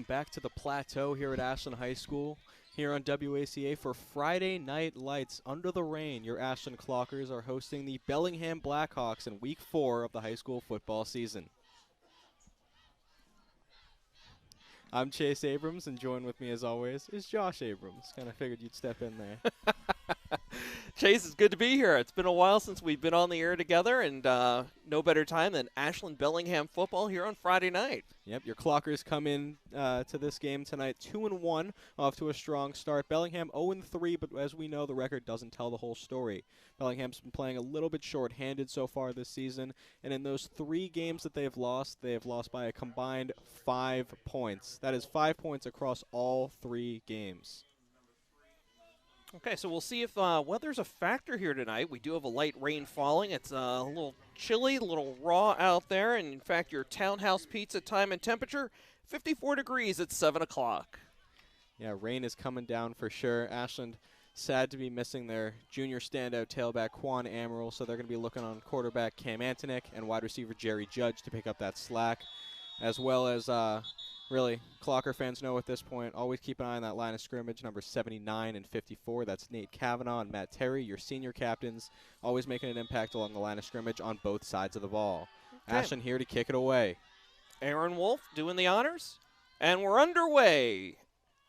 back to the plateau here at Ashland High School, here on WACA for Friday Night Lights. Under the rain, your Ashland Clockers are hosting the Bellingham Blackhawks in Week 4 of the high school football season. I'm Chase Abrams, and join with me as always is Josh Abrams. Kind of figured you'd step in there. Chase, it's good to be here. It's been a while since we've been on the air together, and no better time than Ashland Bellingham football here on Friday night. Yep, your Clockers come in to this game tonight 2-1, off to a strong start. Bellingham 0-3, but as we know, the record doesn't tell the whole story. Bellingham's been playing a little bit short-handed so far this season, and in those 3 games that they have lost by a combined 5 points. That is 5 points across all 3 games. Okay, so we'll see if weather's a factor here tonight. We do have a light rain falling. It's a little chilly, a little raw out there. And, in fact, your Townhouse Pizza time and temperature, 54 degrees at 7 o'clock. Yeah, rain is coming down for sure. Ashland sad to be missing their junior standout tailback, Quan Amaral, so they're going to be looking on quarterback Cam Antonick and wide receiver Jerry Judge to pick up that slack, as well as really, Clocker fans know at this point, always keep an eye on that line of scrimmage, number 79 and 54. That's Nate Kavanaugh and Matt Terry, your senior captains, always making an impact along the line of scrimmage on both sides of the ball. Okay. Ashland here to kick it away. Aaron Wolf doing the honors, and we're underway.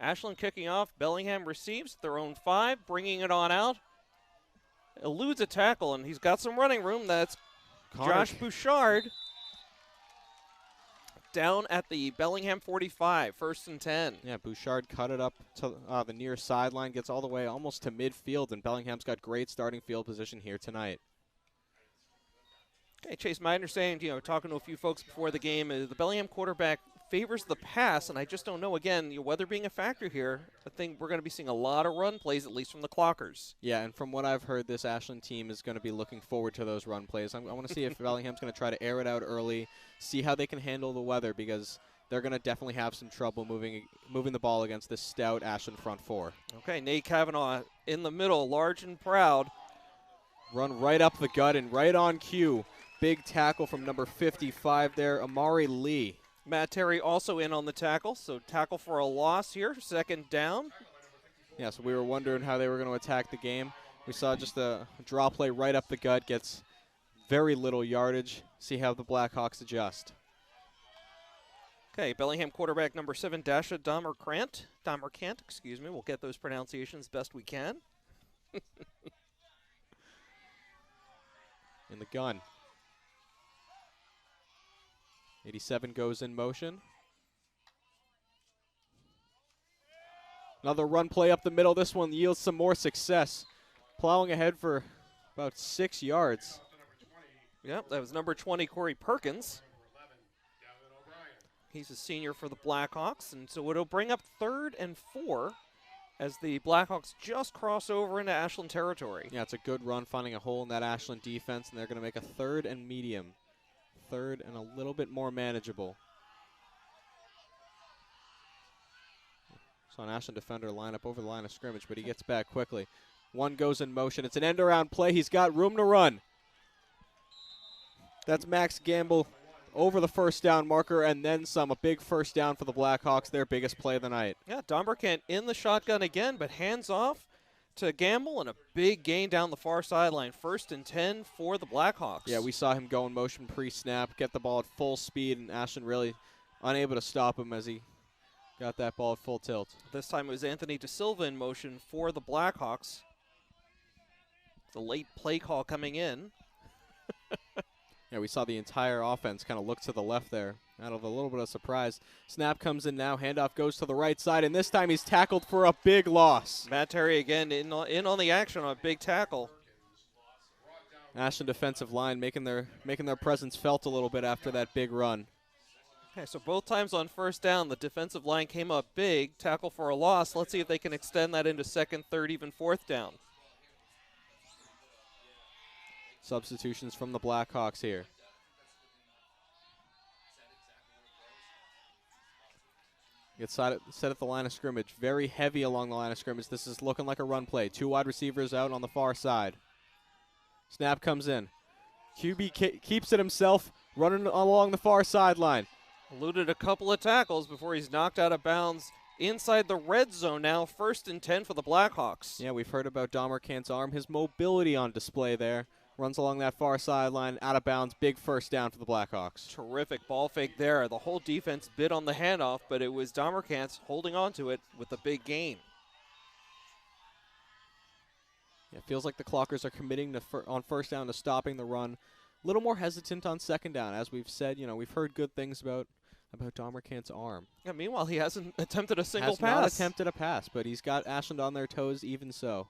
Ashland kicking off. Bellingham receives their own 5, bringing it on out. Eludes a tackle, and he's got some running room. That's Josh Bouchard. Down at the Bellingham 45, 1st and 10. Yeah, Bouchard cut it up to the near sideline, gets all the way almost to midfield, and Bellingham's got great starting field position here tonight. Okay, Chase, my understanding, talking to a few folks before the game, is the Bellingham quarterback favors the pass, and I just don't know, again, weather being a factor here, I think we're going to be seeing a lot of run plays, at least from the Clockers. Yeah, and from what I've heard, this Ashland team is going to be looking forward to those run plays. I want to see if Bellingham's going to try to air it out early, see how they can handle the weather, because they're going to definitely have some trouble moving the ball against this stout Ashland front 4. Okay, Nate Kavanaugh in the middle, large and proud. Run right up the gut and right on cue. Big tackle from number 55 there, Amari Lee. Matt Terry also in on the tackle, so tackle for a loss here, 2nd down. Yeah, so we were wondering how they were going to attack the game. We saw just a draw play right up the gut, gets very little yardage. See how the Blackhawks adjust. Okay, Bellingham quarterback number 7, Dasha Damerkant, excuse me. We'll get those pronunciations best we can. In the gun. 87 goes in motion. Another run play up the middle. This one yields some more success. Plowing ahead for about 6 yards. Yep, that was number 20, Corey Perkins. He's a senior for the Blackhawks, and so it'll bring up 3rd and 4 as the Blackhawks just cross over into Ashland territory. Yeah, it's a good run, finding a hole in that Ashland defense, and they're going to make a 3rd and medium. 3rd and a little bit more manageable. Saw an Ashland defender line up over the line of scrimmage, but he gets back quickly. One goes in motion. It's an end-around play. He's got room to run. That's Max Gamble over the 1st down marker and then some. A big 1st down for the Blackhawks, their biggest play of the night. Yeah, Domberkant in the shotgun again, but hands off to Gamble and a big gain down the far sideline. 1st and 10 for the Blackhawks. Yeah, we saw him go in motion pre-snap, get the ball at full speed, and Ashland really unable to stop him as he got that ball at full tilt. This time it was Anthony De Silva in motion for the Blackhawks. The late play call coming in. Yeah, we saw the entire offense kind of look to the left there out of a little bit of surprise. Snap comes in now. Handoff goes to the right side, and this time he's tackled for a big loss. Matt Terry again in on the action on a big tackle. Ashland defensive line making their presence felt a little bit after that big run. Okay, so both times on 1st down, the defensive line came up big, tackle for a loss. Let's see if they can extend that into 2nd, 3rd, even 4th down. Substitutions from the Blackhawks here. Gets set at the line of scrimmage. Very heavy along the line of scrimmage. This is looking like a run play. 2 wide receivers out on the far side. Snap comes in. QB keeps it himself, running along the far sideline. Eluded a couple of tackles before he's knocked out of bounds inside the red zone now. 1st and 10 for the Blackhawks. Yeah, we've heard about Damerkant's arm, his mobility on display there. Runs along that far sideline, out of bounds, big first down for the Blackhawks. Terrific ball fake there. The whole defense bid on the handoff, but it was Damerkant holding on to it with a big gain. Yeah, it feels like the Clockers are committing to on first down to stopping the run. A little more hesitant on second down. As we've said, we've heard good things about Damerkant's arm. Yeah, meanwhile, he hasn't attempted a single Has pass. not attempted a pass, but he's got Ashland on their toes even so.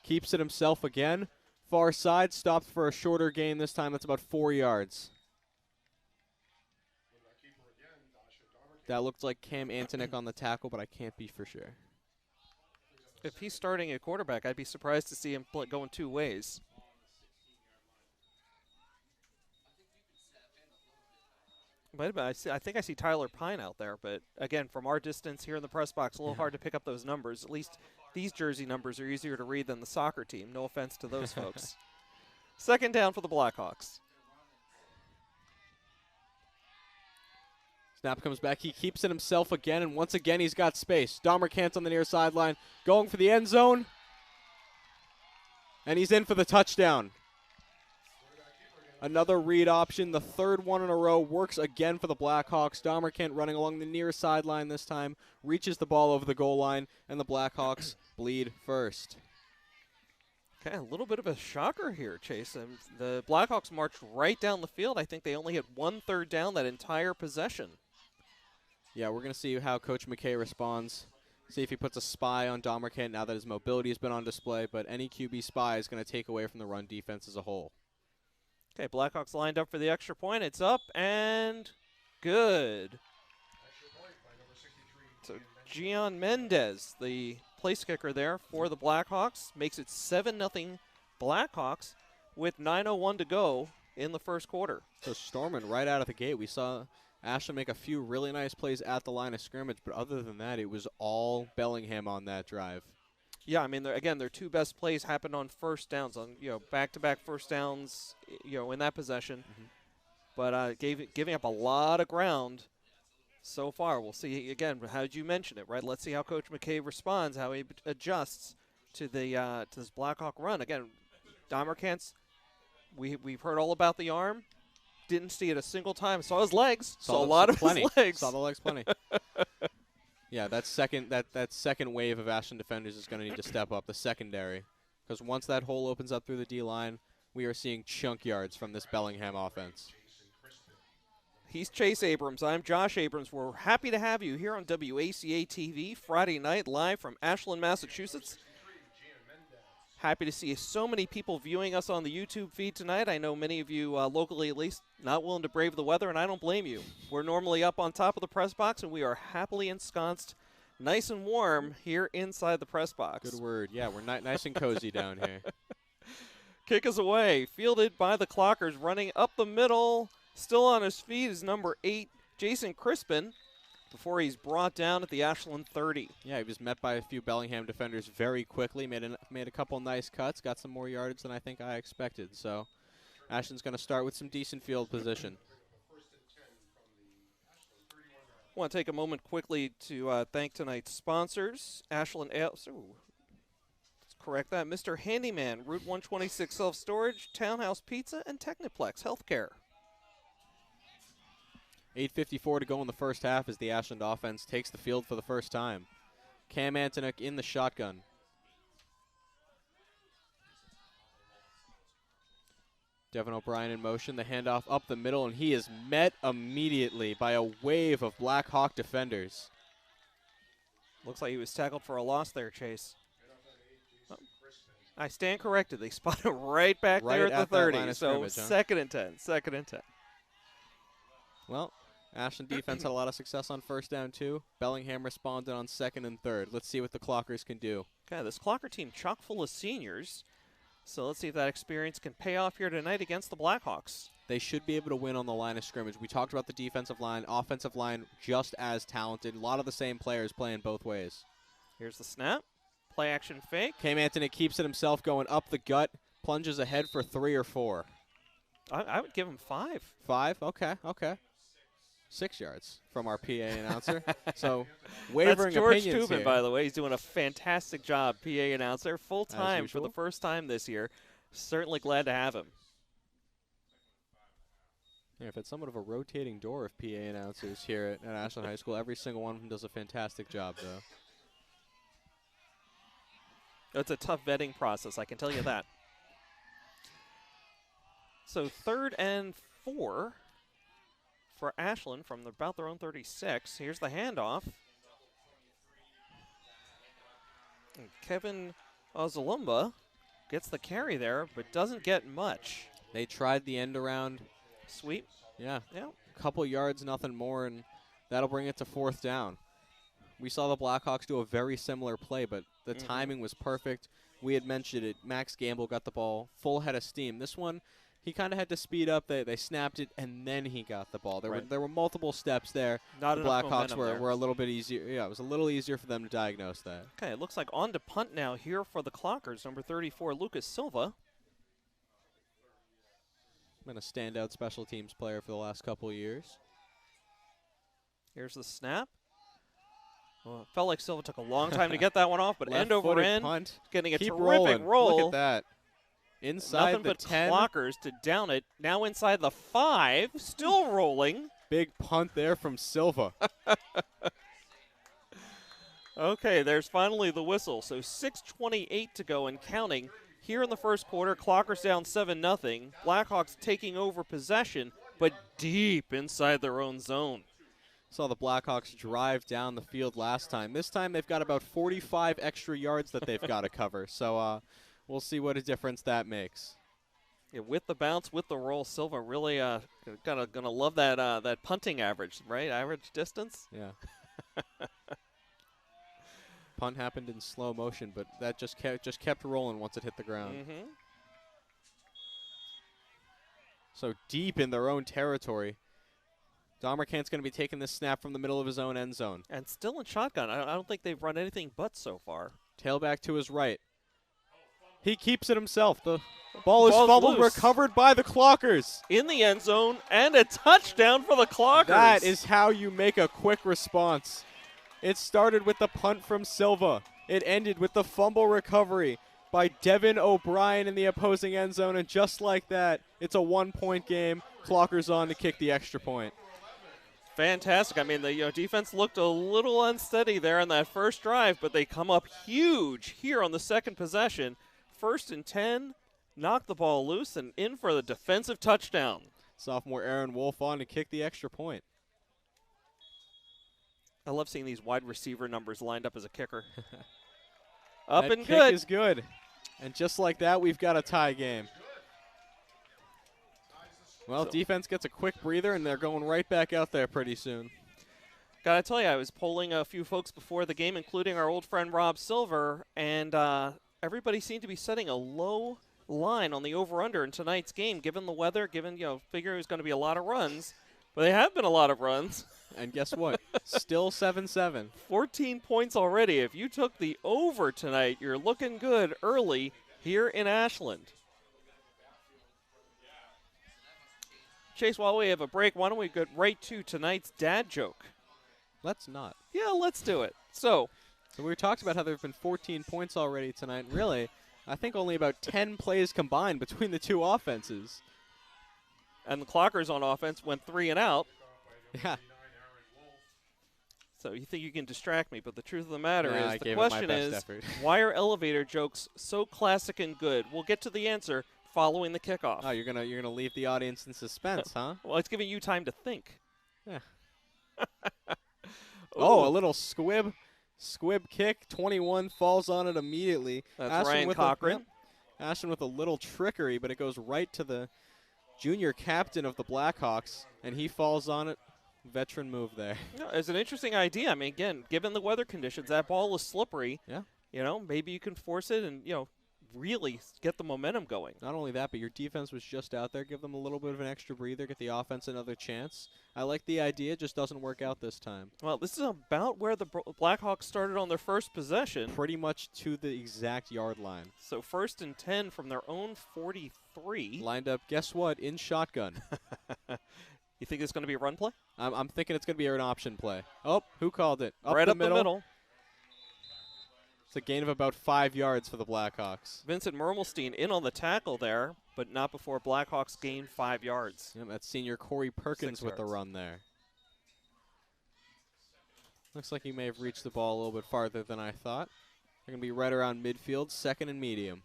Keeps it himself again. Far side, stopped for a shorter gain this time. That's about 4 yards. That looked like Cam Antonick on the tackle, but I can't be for sure. If he's starting at quarterback, I'd be surprised to see him going 2 ways. But I think I see Tyler Pine out there, but again, from our distance here in the press box, a little hard to pick up those numbers. At least these jersey numbers are easier to read than the soccer team. No offense to those folks. 2nd down for the Blackhawks. Snap comes back. He keeps it himself again, and once again he's got space. Damerkant on the near sideline, going for the end zone. And he's in for the touchdown. Another read option, the 3rd one in a row, works again for the Blackhawks. Damerkant running along the near sideline this time, reaches the ball over the goal line, and the Blackhawks bleed first. Okay, a little bit of a shocker here, Chase. The Blackhawks marched right down the field. I think they only had 1 third down that entire possession. Yeah, we're going to see how Coach McKay responds. See if he puts a spy on Damerkant now that his mobility has been on display, but any QB spy is going to take away from the run defense as a whole. Okay, Blackhawks lined up for the extra point. It's up and good. So Gian Mendez, the place kicker there for the Blackhawks, makes it 7-0 Blackhawks with 9:01 to go in the first quarter. So storming right out of the gate. We saw Ashlin make a few really nice plays at the line of scrimmage, but other than that, it was all Bellingham on that drive. Yeah, I mean, again, their 2 best plays happened on first downs, on back-to-back first downs, in that possession. But giving up a lot of ground so far. We'll see again. How did you mention it, right? Let's see how Coach McKay responds, how he adjusts to the to this Blackhawk run. Again, Damerkant's. We've heard all about the arm. Didn't see it a single time. Saw his legs. Saw a lot of his legs. Saw the legs plenty. Yeah, that second wave of Ashland defenders is going to need to step up, the secondary. Because once that hole opens up through the D-line, we are seeing chunk yards from this Bellingham offense. He's Chase Abrams. I'm Josh Abrams. We're happy to have you here on WACA-TV Friday night live from Ashland, Massachusetts. Happy to see so many people viewing us on the YouTube feed tonight. I know many of you locally at least not willing to brave the weather, and I don't blame you. We're normally up on top of the press box, and we are happily ensconced nice and warm here inside the press box. Good word. Yeah, we're nice and cozy down here. Kick is away. Fielded by the Clockers. Running up the middle. Still on his feet is number 8, Jason Crispin, before he's brought down at the Ashland 30. Yeah, he was met by a few Bellingham defenders very quickly, made a couple nice cuts, got some more yardage than I think I expected. So Ashland's going to start with some decent field position. I want to take a moment quickly to thank tonight's sponsors. Ashland let's correct that. Mr. Handyman, Route 126 Self-Storage, Townhouse Pizza, and Techniplex Healthcare. 8:54 to go in the first half as the Ashland offense takes the field for the first time. Cam Antonick in the shotgun. Devin O'Brien in motion, the handoff up the middle, and he is met immediately by a wave of Black Hawk defenders. Looks like he was tackled for a loss there, Chase. Oh. I stand corrected. They spotted right back there at the 30. So second and 10. Well, Ashland defense had a lot of success on first down, too. Bellingham responded on second and third. Let's see what the Clockers can do. Okay, this Clocker team chock full of seniors. So let's see if that experience can pay off here tonight against the Blackhawks. They should be able to win on the line of scrimmage. We talked about the defensive line, offensive line just as talented. A lot of the same players playing both ways. Here's the snap. Play action fake. Cam Antonick keeps it himself going up the gut, plunges ahead for 3 or 4. I would give him 5. 5? Okay, okay. 6 yards from our PA announcer. So, wavering That's George opinions Tubin, here. by the way. He's doing a fantastic job, PA announcer, full time for usual. the first time this year. Certainly glad to have him. Yeah, if it's somewhat of a rotating door of PA announcers here at Ashland High School, every single one of them does a fantastic job, though. It's a tough vetting process, I can tell you that. So 3rd and 4 for Ashland from about their own 36. Here's the handoff. And Kevin Ozalumba gets the carry there, but doesn't get much. They tried the end around. Sweep. Yeah. Yeah. Couple yards, nothing more, and that'll bring it to 4th down. We saw the Blackhawks do a very similar play, but the timing was perfect. We had mentioned it. Max Gamble got the ball full head of steam. This one, he kind of had to speed up. They snapped it, and then he got the ball. There were multiple steps there. Not the enough Blackhawks momentum were there. a little bit easier. Yeah, it was a little easier for them to diagnose that. Okay, it looks like on to punt now here for the Clockers. Number 34, Lucas Silva. Been a standout special teams player for the last couple of years. Here's the snap. Well, it felt like Silva took a long time to get that one off, but end over Left-footed end, punt. getting a Keep terrific rolling. roll. Look at that. Inside Nothing the but 10. Clockers to down it. Now inside the 5, still rolling. Big punt there from Silva. Okay, there's finally the whistle. So 6:28 to go and counting. Here in the first quarter, Clockers down 7-0. Blackhawks taking over possession, but deep inside their own zone. Saw the Blackhawks drive down the field last time. This time they've got about 45 extra yards that they've got to cover. So we'll see what a difference that makes. Yeah, with the bounce, with the roll, Silva really gonna love that that punting average, right? Average distance. Yeah. Punt happened in slow motion, but that just kept rolling once it hit the ground. Mm-hmm. So deep in their own territory. Domerkant's going to be taking this snap from the middle of his own end zone. And still in shotgun. I don't think they've run anything but so far. Tailback to his right. He keeps it himself. The ball is fumbled, loose. recovered by the Clockers. In the end zone, and a touchdown for the Clockers. That is how you make a quick response. It started with the punt from Silva. It ended with the fumble recovery by Devin O'Brien in the opposing end zone, and just like that, it's a 1-point game. Clockers on to kick the extra point. Fantastic. I mean, the defense looked a little unsteady there on that first drive, but they come up huge here on the second possession. 1st and 10, knock the ball loose, and in for the defensive touchdown. Sophomore Aaron Wolf on to kick the extra point. I love seeing these wide receiver numbers lined up as a kicker. Up that and kick good. is good. And just like that, we've got a tie game. Well, defense gets a quick breather, and they're going right back out there pretty soon. Gotta tell you, I was polling a few folks before the game, including our old friend Rob Silver, and everybody seemed to be setting a low line on the over-under in tonight's game, given the weather, given, figuring it was going to be a lot of runs. But they have been a lot of runs. And guess what? Still 7-7. 14 points already. If you took the over tonight, you're looking good early here in Ashland. Chase, while we have a break, why don't we get right to tonight's dad joke? Let's not. Yeah, let's do it. So we talked about how there have been 14 points already tonight. Really, I think only about 10 plays combined between the two offenses. And the Clockers on offense went 3 and out. Yeah. So you think you can distract me, but the truth of the matter Yeah, I is, the gave it my question best is, effort. why are elevator jokes so classic and good? We'll get to the answer following the kickoff. Oh, you're gonna leave the audience in suspense, huh? Well, it's giving you time to think. Yeah. Ooh. Oh, a little squib kick. 21 falls on it immediately. That's Ashland Ryan with Cochran. Ashland with a little trickery, but it goes right to the junior captain of the Blackhawks, and he falls on it. Veteran move there. No, it's an interesting idea. I mean, again, given the weather conditions, that ball is slippery. Yeah. Maybe you can force it and, really get the momentum going. Not only that, but your defense was just out there. Give them a little bit of an extra breather, get the offense another chance. I like the idea, just doesn't work out this time. Well, this is about where the Blackhawks started on their first possession. Pretty much to the exact yard line. So 1st and 10 from their own 43. Lined up, guess what, in shotgun. You think it's going to be a run play? I'm thinking it's going to be an option play. Oh, who called it? Right up the middle. It's a gain of about 5 yards for the Blackhawks. Vincent Mermelstein in on the tackle there, but not before Blackhawks gained 5 yards. Yep, that's senior Corey Perkins with the run there. Looks like he may have reached the ball a little bit farther than I thought. They're going to be right around midfield, 2nd and medium.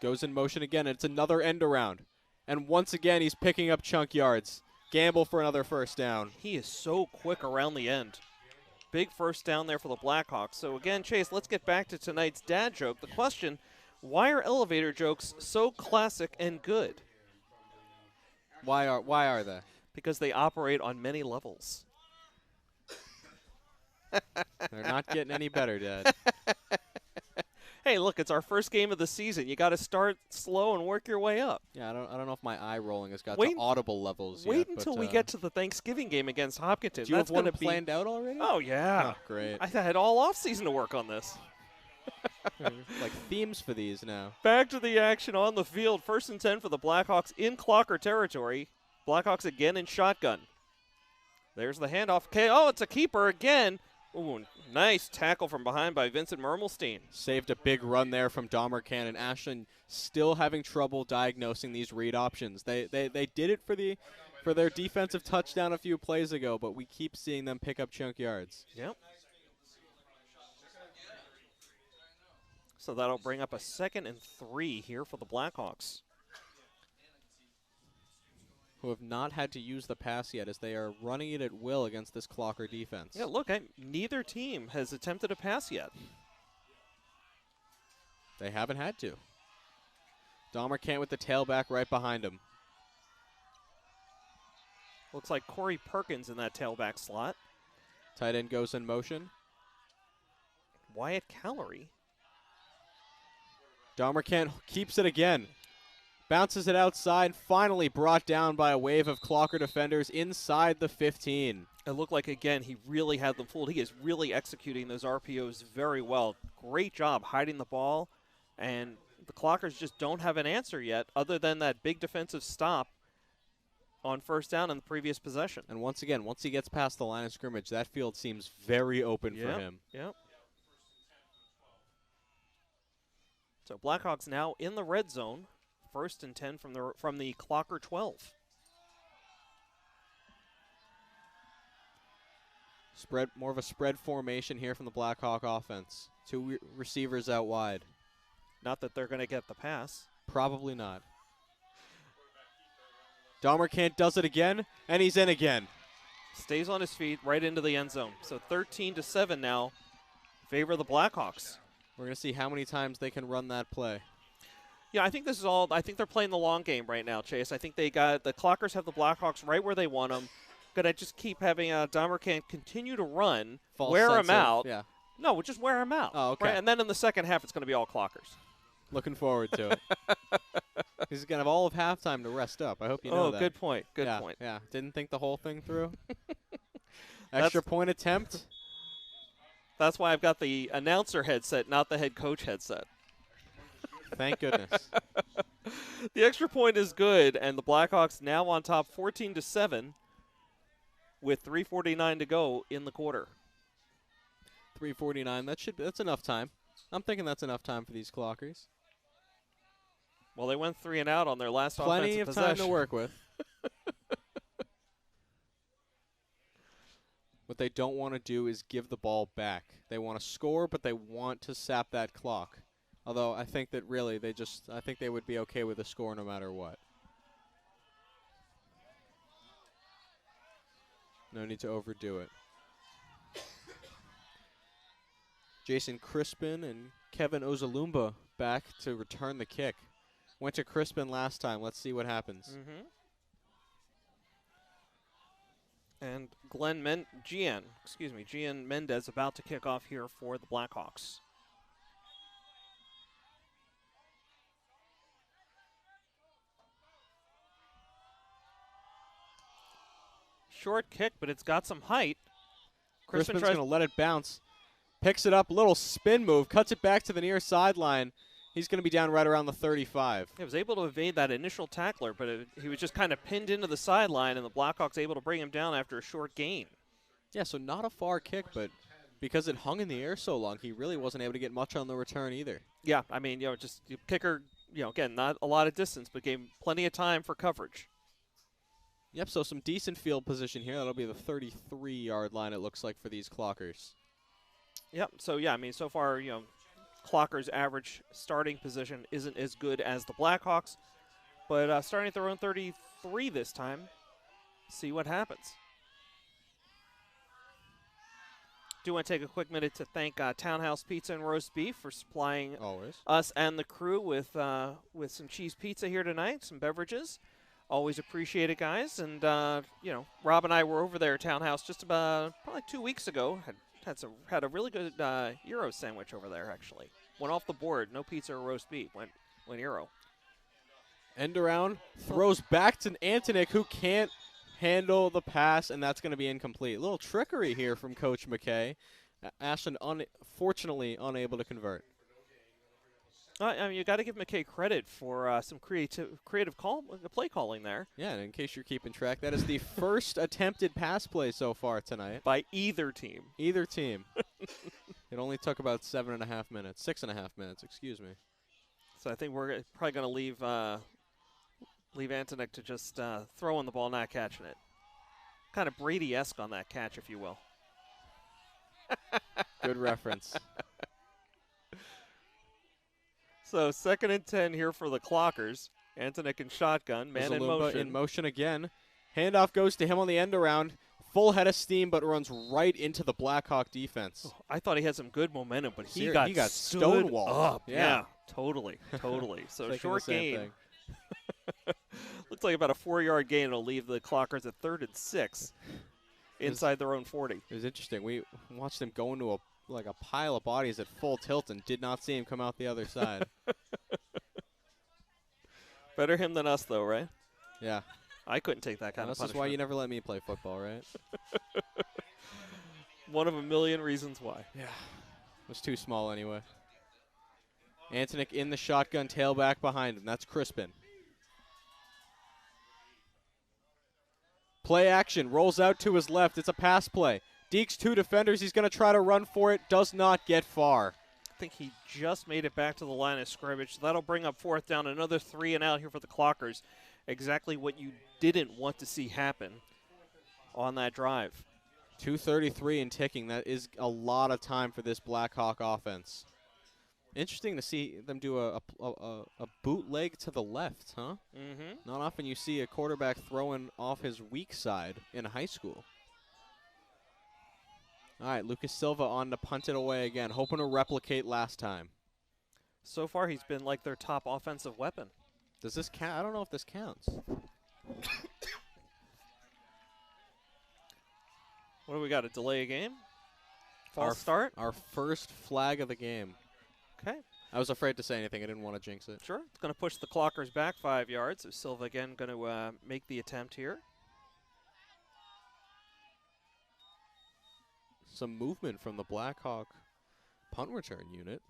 Goes in motion again, and it's another end around. And once again, he's picking up chunk yards. Gamble for another 1st down. He is so quick around the end. Big 1st down there for the Blackhawks. So again, Chase, let's get back to tonight's dad joke. The question, why are elevator jokes so classic and good? Why are they? Because they operate on many levels. They're not getting any better, Dad. Hey, look, it's our first game of the season. You got to start slow and work your way up. Yeah, I don't know if my eye rolling has got to audible levels wait yet. Wait until we get to the Thanksgiving game against Hopkinton. Do you have one planned out already? Oh, yeah. Oh, great. I had all off season to work on this. Like themes for these now. Back to the action on the field. 1st and 10 for the Blackhawks in Clocker territory. Blackhawks again in shotgun. There's the handoff. Okay, oh, it's a keeper again. Ooh, nice tackle from behind by Vincent Mermelstein. Saved a big run there from Domercan, and Ashlin still having trouble diagnosing these read options. They did it for their defensive touchdown a few plays ago, but we keep seeing them pick up chunk yards. Yep. So that'll bring up a 2nd and 3 here for the Blackhawks, who have not had to use the pass yet, as they are running it at will against this Clocker defense. Yeah, look, neither team has attempted a pass yet. They haven't had to. Domercan with the tailback right behind him. Looks like Corey Perkins in that tailback slot. Tight end goes in motion. Wyatt Callery. Domercan keeps it again. Bounces it outside, finally brought down by a wave of Clocker defenders inside the 15. It looked like, again, he really had them fooled. He is really executing those RPOs very well. Great job hiding the ball, and the Clockers just don't have an answer yet other than that big defensive stop on 1st down in the previous possession. And once again, once he gets past the line of scrimmage, that field seems very open for him. Yep. So Blackhawks now in the red zone. 1st and 10 from the Clocker 12. More of a spread formation here from the Blackhawk offense. 2 receivers out wide. Not that they're going to get the pass. Probably not. Domercan does it again, and he's in again. Stays on his feet right into the end zone. So 13-7 now, favor the Blackhawks. We're going to see how many times they can run that play. Yeah, I think this is all. I think they're playing the long game right now, Chase. I think they got the Clockers have the Blackhawks right where they want them. Gonna just keep having Domercan continue to run, wear him out. Yeah. No, we'll just wear him out. Oh, okay. Right? And then in the second half, it's going to be all Clockers. Looking forward to it. He's going to have all of halftime to rest up. I hope you know that. Oh, good point. Good point. Yeah, didn't think the whole thing through. Extra point attempt. That's why I've got the announcer headset, not the head coach headset. Thank goodness. The extra point is good, and the Blackhawks now on top 14-7 with 3:49 to go in the quarter. 3:49. That's enough time. I'm thinking that's enough time for these Clockers. Well, they went 3 and out on their last Plenty offensive of possession. time to work with. What they don't want to do is give the ball back. They want to score, but they want to sap that clock. Although I think that really I think they would be okay with a score no matter what. No need to overdo it. Jason Crispin and Kevin Ozalumba back to return the kick. Went to Crispin last time. Let's see what happens. And Gian Mendez about to kick off here for the Blackhawks. Short kick, but it's got some height. Crispin's going to let it bounce. Picks it up, little spin move, cuts it back to the near sideline. He's going to be down right around the 35. He was able to evade that initial tackler, but he was just kind of pinned into the sideline, and the Blackhawks able to bring him down after a short gain. Yeah, so not a far kick, but because it hung in the air so long, he really wasn't able to get much on the return either. Yeah, I mean, kicker, again, not a lot of distance, but gave him plenty of time for coverage. Yep, so some decent field position here. That'll be the 33-yard line, it looks like, for these Clockers. Yep, so yeah, I mean, so far, Clockers' average starting position isn't as good as the Blackhawks, but starting at their own 33 this time, see what happens. Do want to take a quick minute to thank Townhouse Pizza and Roast Beef for supplying us and the crew with some cheese pizza here tonight, some beverages. Always appreciate it, guys. And, Rob and I were over there at Townhouse just about probably 2 weeks ago. Had a really good Euro sandwich over there, actually. Went off the board. No pizza or roast beef. Went Euro. End around. Throws back to Antonik, who can't handle the pass, and that's going to be incomplete. A little trickery here from Coach McKay. Ashland, unfortunately, unable to convert. I mean, you got to give McKay credit for some creative play calling there. Yeah, and in case you're keeping track, that is the first attempted pass play so far tonight. By either team. Either team. It only took about 6.5 minutes, excuse me. So I think we're probably going to leave Antonik to just throwing the ball, not catching it. Kind of Brady-esque on that catch, if you will. Good reference. So 2nd and 10 here for the Clockers. Antonik in shotgun, man in motion. In motion again. Handoff goes to him on the end around. Full head of steam, but runs right into the Blackhawk defense. Oh, I thought he had some good momentum, but he got stonewalled up. Yeah, totally. So short gain. Looks like about a 4-yard gain will leave the Clockers at 3rd and 6 inside their own 40. It was interesting. We watched them go into a pile of bodies at full tilt and did not see him come out the other side. Better him than us, though, right? Yeah. I couldn't take that kind of punishment. This is why you never let me play football, right? One of a million reasons why. Yeah. It was too small anyway. Antonik in the shotgun, tailback behind him. That's Crispin. Play action. Rolls out to his left. It's a pass play. Deeks 2 defenders. He's going to try to run for it. Does not get far. I think he just made it back to the line of scrimmage. So that'll bring up 4th down. Another 3 and out here for the Clockers. Exactly what you didn't want to see happen on that drive. 2:33 and ticking. That is a lot of time for this Blackhawk offense. Interesting to see them do a bootleg to the left, huh? Mm-hmm. Not often you see a quarterback throwing off his weak side in high school. All right, Lucas Silva on to punt it away again, hoping to replicate last time. So far, he's been like their top offensive weapon. Does this count? I don't know if this counts. What do we got, a delay a game? False start? Our first flag of the game. Okay. I was afraid to say anything. I didn't want to jinx it. Sure. It's going to push the Clockers back 5 yards. So Silva again going to make the attempt here. Some movement from the Blackhawk punt return unit.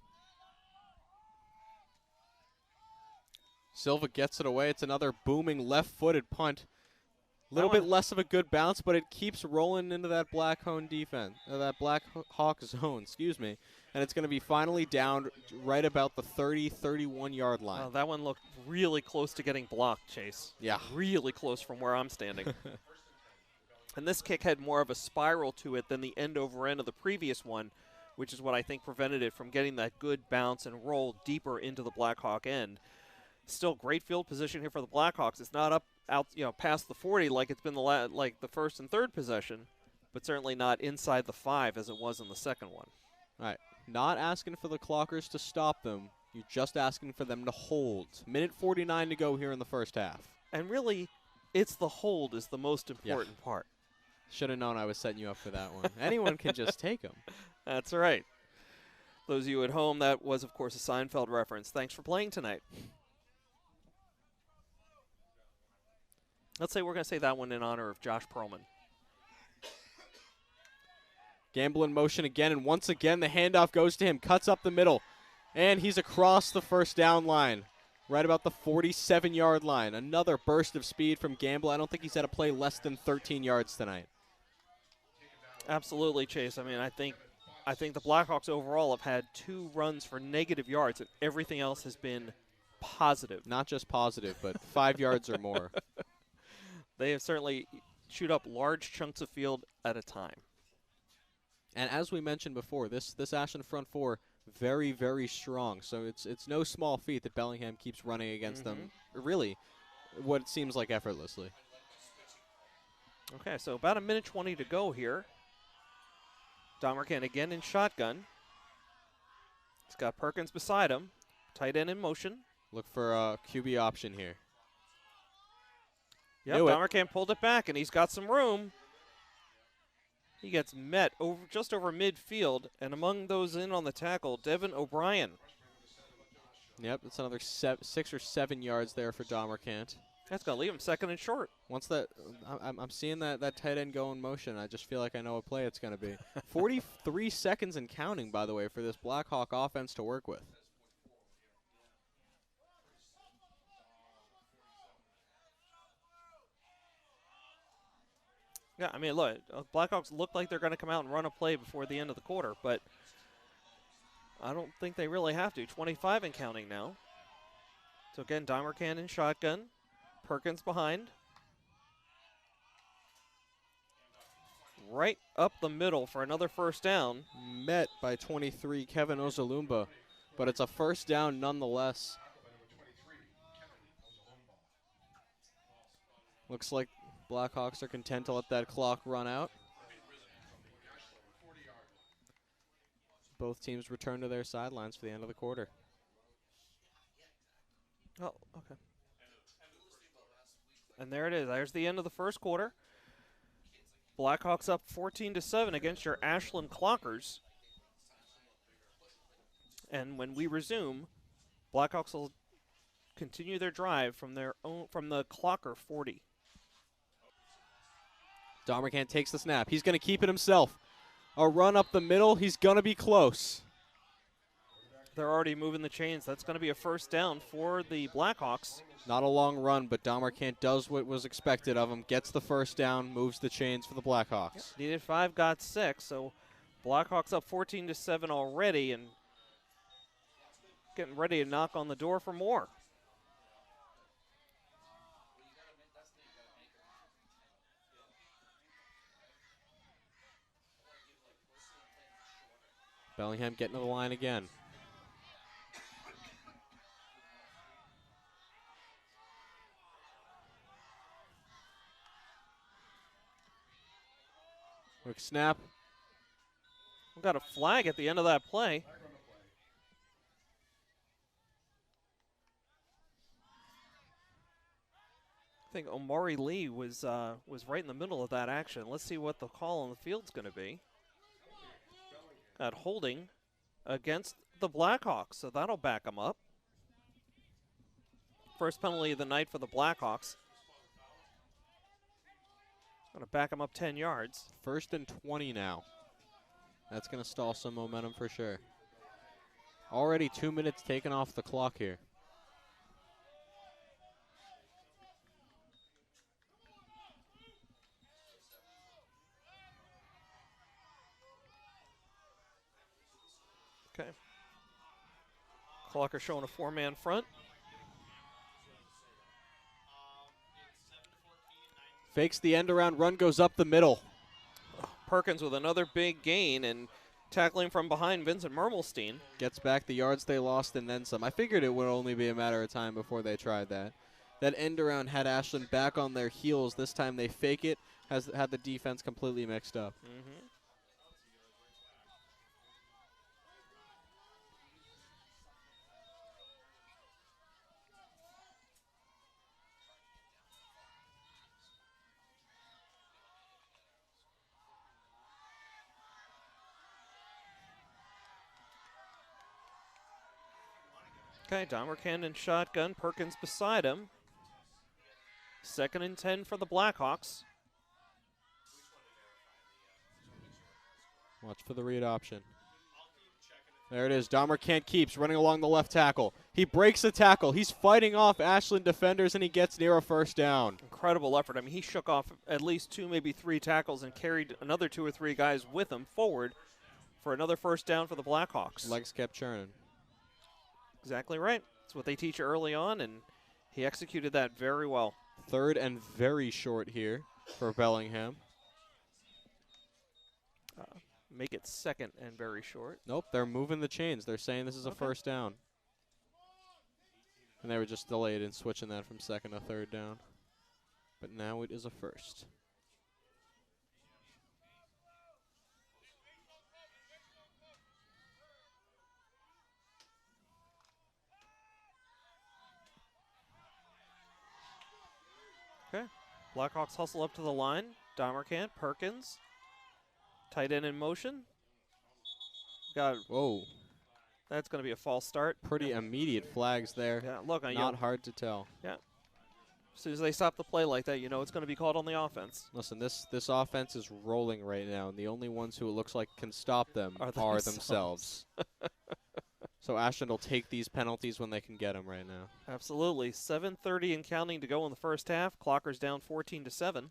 Silva gets it away. It's another booming left-footed punt. A little bit less of a good bounce, but it keeps rolling into that Blackhawk defense, that Blackhawk zone, excuse me. And it's going to be finally down right about the 31-yard line. Oh, that one looked really close to getting blocked, Chase. Yeah. Really close from where I'm standing. And this kick had more of a spiral to it than the end-over-end of the previous one, which is what I think prevented it from getting that good bounce and roll deeper into the Blackhawk end. Still great field position here for the Blackhawks. It's not out past the 40 like it's been like the first and third possession, but certainly not inside the 5 as it was in the second one. All right. Not asking for the Clockers to stop them. You're just asking for them to hold. Minute 49 to go here in the first half. And really, it's the hold is the most important part. Should have known I was setting you up for that one. Anyone can just take them. That's right. Those of you at home, that was, of course, a Seinfeld reference. Thanks for playing tonight. Let's say we're going to say that one in honor of Josh Perlman. Gamble in motion again, and once again the handoff goes to him, cuts up the middle, and he's across the first down line, right about the 47-yard line. Another burst of speed from Gamble. I don't think he's had a play less than 13 yards tonight. Absolutely, Chase. I mean, I think the Blackhawks overall have had 2 runs for negative yards, and everything else has been positive. Not just positive, but 5 yards or more. They have certainly chewed up large chunks of field at a time. And as we mentioned before, this Ashland front four, very, very strong. So it's no small feat that Bellingham keeps running against them, really, what it seems like effortlessly. Okay, so about 1:20 to go here. Domercan again in shotgun. He's got Perkins beside him. Tight end in motion. Look for a QB option here. Yep, Domercan pulled it back, and he's got some room. He gets met just over midfield, and among those in on the tackle, Devin O'Brien. Yep, that's another 6 or 7 yards there for Domercant. That's going to leave him second and short. Once that, I'm seeing that tight end go in motion. I just feel like I know what play it's going to be. 43 seconds and counting, by the way, for this Blackhawk offense to work with. Yeah, I mean, look, Blackhawks look like they're going to come out and run a play before the end of the quarter, but I don't think they really have to. 25 and counting now. So again, Domercan in shotgun. Perkins behind. Right up the middle for another first down. Met by 23, Kevin Ozalumba, but it's a first down nonetheless. Looks like Blackhawks are content to let that clock run out. Both teams return to their sidelines for the end of the quarter. Oh, okay. And there it is. There's the end of the first quarter. Blackhawks up 14-7 against your Ashland Clockers. And when we resume, Blackhawks will continue their drive from the Clocker 40. Domercan takes the snap. He's going to keep it himself. A run up the middle. He's going to be close. They're already moving the chains. That's going to be a first down for the Blackhawks. Not a long run, but Domercan does what was expected of him. Gets the first down, moves the chains for the Blackhawks. Yep. Needed 5, got 6. So Blackhawks up 14-7 already and getting ready to knock on the door for more. Bellingham getting to the line again. Quick snap. We've got a flag at the end of that play. I think Omari Lee was right in the middle of that action. Let's see what the call on the field's going to be. Got holding against the Blackhawks, so that'll back them up. First penalty of the night for the Blackhawks. Going to back them up 10 yards. 1st and 20 now. That's going to stall some momentum for sure. Already 2 minutes taken off the clock here. Okay. Clocker showing a 4-man front. Fakes the end around, run goes up the middle. Perkins with another big gain and tackling from behind Vincent Mermelstein. Gets back the yards they lost and then some. I figured it would only be a matter of time before they tried that. That end around had Ashland back on their heels. This time they fake it, had the defense completely mixed up. Okay, Dahmercan in shotgun, Perkins beside him. 2nd and 10 for the Blackhawks. Watch for the read option. There it is. Dahmercan keeps running along the left tackle. He breaks the tackle. He's fighting off Ashland defenders, and he gets near a first down. Incredible effort. I mean, he shook off at least 2, maybe 3 tackles and carried another 2 or 3 guys with him forward for another first down for the Blackhawks. Legs kept churning. Exactly right. That's what they teach you early on, and he executed that very well. 3rd and very short here for Bellingham. Make it 2nd and very short. Nope, they're moving the chains. They're saying this is a first down. And they were just delayed in switching that from 2nd to 3rd down. But now it is a first. Okay. Blackhawks hustle up to the line. Dahmercan, Perkins. Tight end in motion. Whoa. That's going to be a false start. Pretty immediate flags there. Yeah, look. Not hard to tell. Yeah. As soon as they stop the play like that, you know it's going to be called on the offense. Listen, this offense is rolling right now, and the only ones who it looks like can stop them are themselves. So Ashland will take these penalties when they can get them right now. Absolutely. 7:30 and counting to go in the first half. Clockers down 14-7.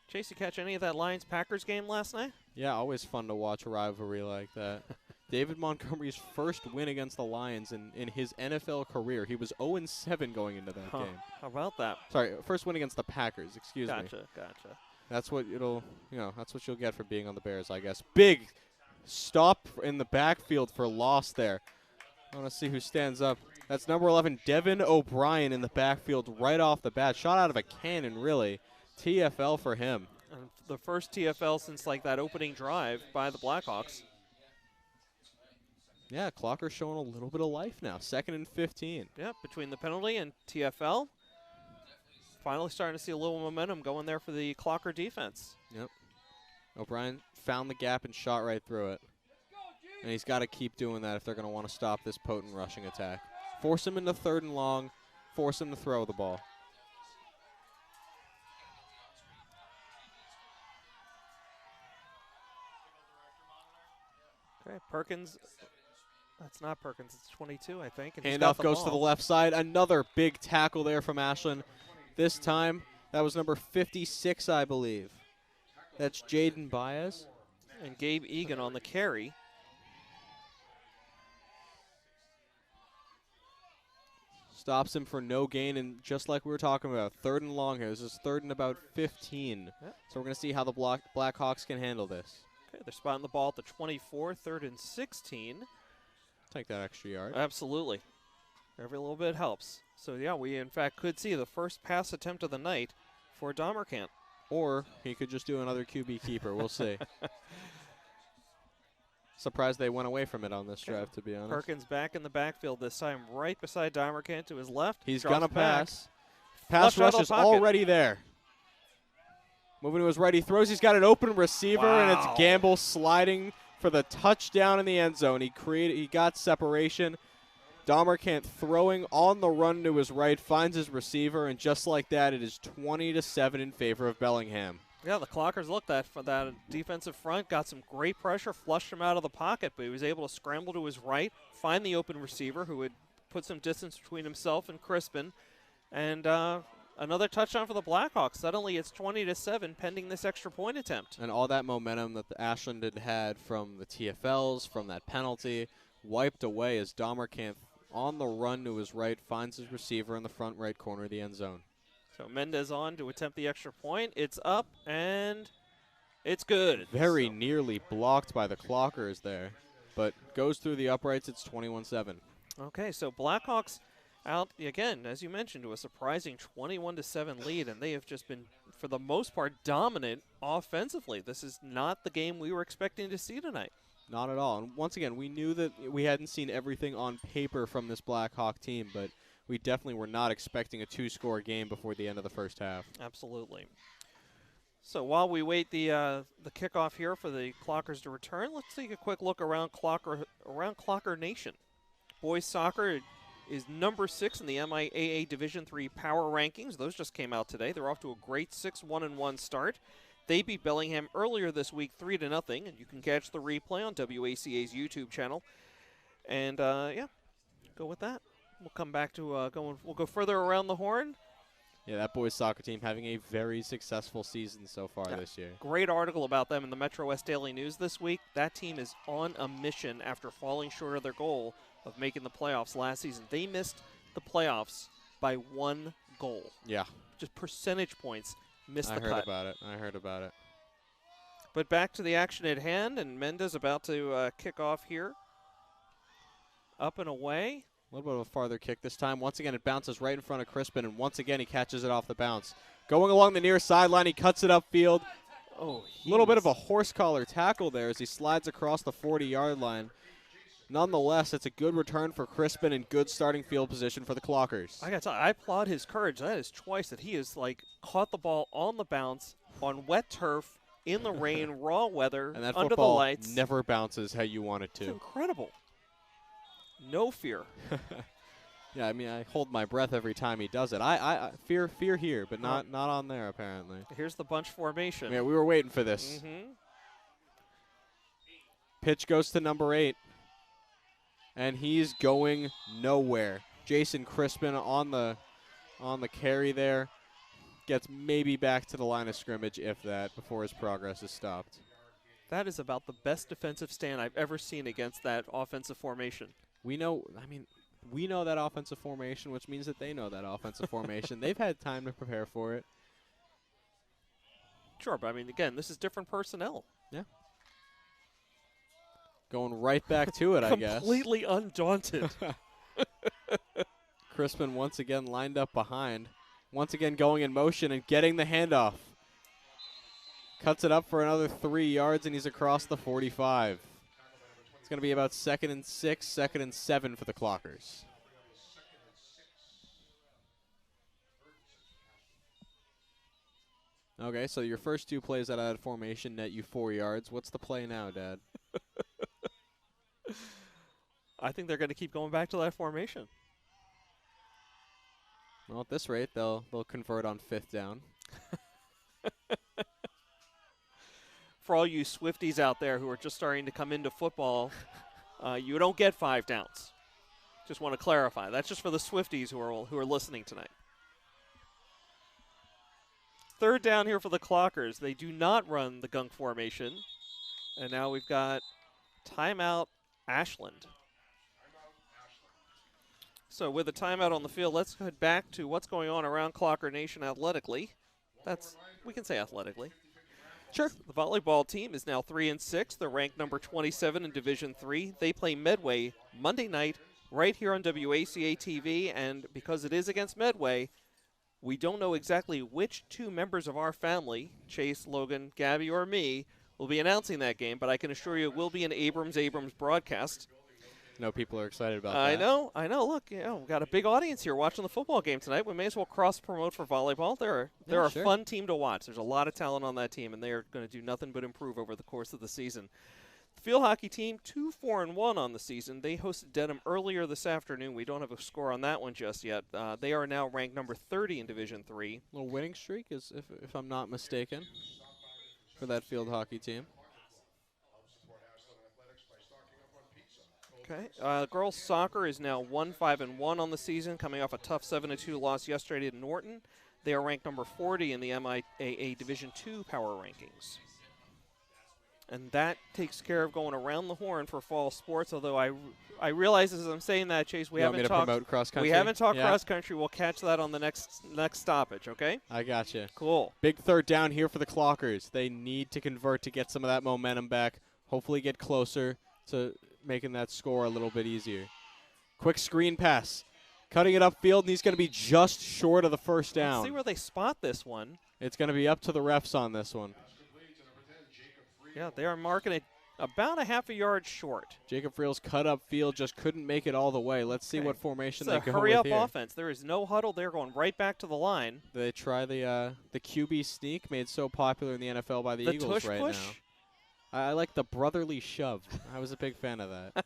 Chase, you catch any of that Lions-Packers game last night? Yeah, always fun to watch a rivalry like that. David Montgomery's first win against the Lions in his NFL career. He was 0-7 going into that game. How about that? Sorry, first win against the Packers, excuse me. Gotcha. That's what that's what you'll get for being on the Bears, I guess. Big stop in the backfield for loss there. I want to see who stands up. That's number 11, Devin O'Brien in the backfield right off the bat. Shot out of a cannon, really. TFL for him. The first TFL since like that opening drive by the Blackhawks. Yeah, Clocker's showing a little bit of life now. 2nd and 15. Yeah, between the penalty and TFL. Finally starting to see a little momentum going there for the Clocker defense. Yep. O'Brien found the gap and shot right through it. And he's got to keep doing that if they're going to want to stop this potent rushing attack. Force him into 3rd and long. Force him to throw the ball. Okay, Perkins. That's not Perkins. It's 22, I think. And handoff goes to the left side. Another big tackle there from Ashlin. This time, that was number 56, I believe. That's Jaden Baez. And Gabe Egan on the carry. Stops him for no gain, and just like we were talking about, 3rd and long here. This is 3rd and about 15. Yep. So we're going to see how the Blackhawks can handle this. Okay, they're spotting the ball at the 24, 3rd and 16. Take that extra yard. Absolutely. Every little bit helps. So, yeah, we, in fact, could see the first pass attempt of the night for Dahmercan. Or he could just do another QB keeper. We'll see. Surprised they went away from it on this drive, to be honest. Perkins back in the backfield this time, right beside Dahmercan to his left. He's going to pass. Pass Rush is already there. Moving to his right. He throws. He's got an open receiver, and it's Gamble sliding for the touchdown in the end zone. He got separation. Dahmercan throwing on the run to his right, finds his receiver, and just like that, it is 20-7 in favor of Bellingham. Yeah, the Clockers looked at for that defensive front, got some great pressure, flushed him out of the pocket, but he was able to scramble to his right, find the open receiver who would put some distance between himself and Crispin, and another touchdown for the Blackhawks. Suddenly it's 20-7 pending this extra point attempt. And all that momentum that the Ashland had from the TFLs, from that penalty, wiped away as Dahmercan on the run to his right finds his receiver in the front right corner of the end zone. So Mendez on to attempt the extra point. It's up, and it's good. Very nearly blocked by the Clockers there, but goes through the uprights. It's 21-7. Okay, so Blackhawks out, again, as you mentioned, to a surprising 21-7 lead, and they have just been, for the most part, dominant offensively. This is not the game we were expecting to see tonight. Not at all. And once again, we knew that we hadn't seen everything on paper from this Blackhawk team, but we definitely were not expecting a 2-score game before the end of the first half. Absolutely. So while we wait the kickoff here for the Clockers to return, let's take a quick look around Clocker Nation. Boys soccer is number 6 in the MIAA Division III power rankings. Those just came out today. They're off to a great 6-1-1 start. They beat Bellingham earlier this week 3-0, and you can catch the replay on WACA's YouTube channel. And yeah, go with that. We'll come back to we'll go further around the horn. Yeah, that boys soccer team having a very successful season so far this year. Great article about them in the Metro West Daily News this week. That team is on a mission after falling short of their goal of making the playoffs last season. They missed the playoffs by 1 goal. Yeah. Just percentage points missed the cut. I heard about it. But back to the action at hand, and Mendez about to kick off here. Up and away. A little bit of a farther kick this time. Once again, it bounces right in front of Crispin, and once again, he catches it off the bounce. Going along the near sideline, he cuts it upfield. Oh, a little bit of a horse collar tackle there as he slides across the 40-yard line. Nonetheless, it's a good return for Crispin and good starting field position for the Clockers. I got to tell you, I applaud his courage. That is twice that he has caught the ball on the bounce on wet turf in the rain, raw weather, and that under the football lights. Never bounces how you want it to. It's incredible. No fear. Yeah, I mean, I hold my breath every time he does it. I fear here, but not on there apparently. Here's the bunch formation. Yeah, we were waiting for this. Pitch goes to number 8. And he's going nowhere. Jason Crispin on the carry there. Gets maybe back to the line of scrimmage, if that, before his progress is stopped. That is about the best defensive stand I've ever seen against that offensive formation. We know that offensive formation, which means that they know that offensive formation. They've had time to prepare for it. Sure, but I mean, again, this is different personnel. Yeah. Going right back to it, I guess. Completely undaunted. Crispin once again lined up behind. Once again going in motion and getting the handoff. Cuts it up for another 3 yards, and he's across the 45. It's going to be about 2nd and 6, 2nd and 7 for the Clockers. Okay, so your first 2 plays out of that formation net you 4 yards. What's the play now, Dad? I think they're going to keep going back to that formation. Well, at this rate, they'll convert on 5th down. For all you Swifties out there who are just starting to come into football, you don't get 5 downs. Just want to clarify. That's just for the Swifties who are listening tonight. 3rd down here for the Clockers. They do not run the gunk formation. And now we've got timeout Ashland. So with a timeout on the field, let's head back to what's going on around Clocker Nation athletically. We can say athletically. Sure. The volleyball team is now 3-6. They're ranked number 27 in Division III. They play Medway Monday night right here on WACA-TV, and because it is against Medway, we don't know exactly which 2 members of our family, Chase, Logan, Gabby, or me, will be announcing that game, but I can assure you it will be an Abrams broadcast. No, people are excited about that. I know. Look, we've got a big audience here watching the football game tonight. We may as well cross-promote for volleyball. They're a fun team to watch. There's a lot of talent on that team, and they are going to do nothing but improve over the course of the season. The field hockey team, 2-4-1 on the season. They hosted Dedham earlier this afternoon. We don't have a score on that one just yet. They are now ranked number 30 in Division III. A little winning streak, if I'm not mistaken, for that field hockey team. Okay. Girls soccer is now 1-5-1 on the season, coming off a tough 7-2 loss yesterday at Norton. They are ranked number 40 in the MIAA Division II power rankings. And that takes care of going around the horn for fall sports, although I realize as I'm saying that, Chase, we haven't talked cross country. We'll catch that on the next stoppage, okay? I gotcha. Cool. Big 3rd down here for the Clockers. They need to convert to get some of that momentum back, hopefully get closer to making that score a little bit easier. Quick screen pass. Cutting it upfield, and he's going to be just short of the 1st down. Let's see where they spot this one. It's going to be up to the refs on this one. Yeah, they are marking it about a half a yard short. Jacob Friel's cut up field just couldn't make it all the way. Let's see what formation It's they a go hurry with up here. offense. There is no huddle. They're going right back to the line. They try the QB sneak made so popular in the NFL by the Eagles tush right push? now. I like the brotherly shove. I was a big fan of that.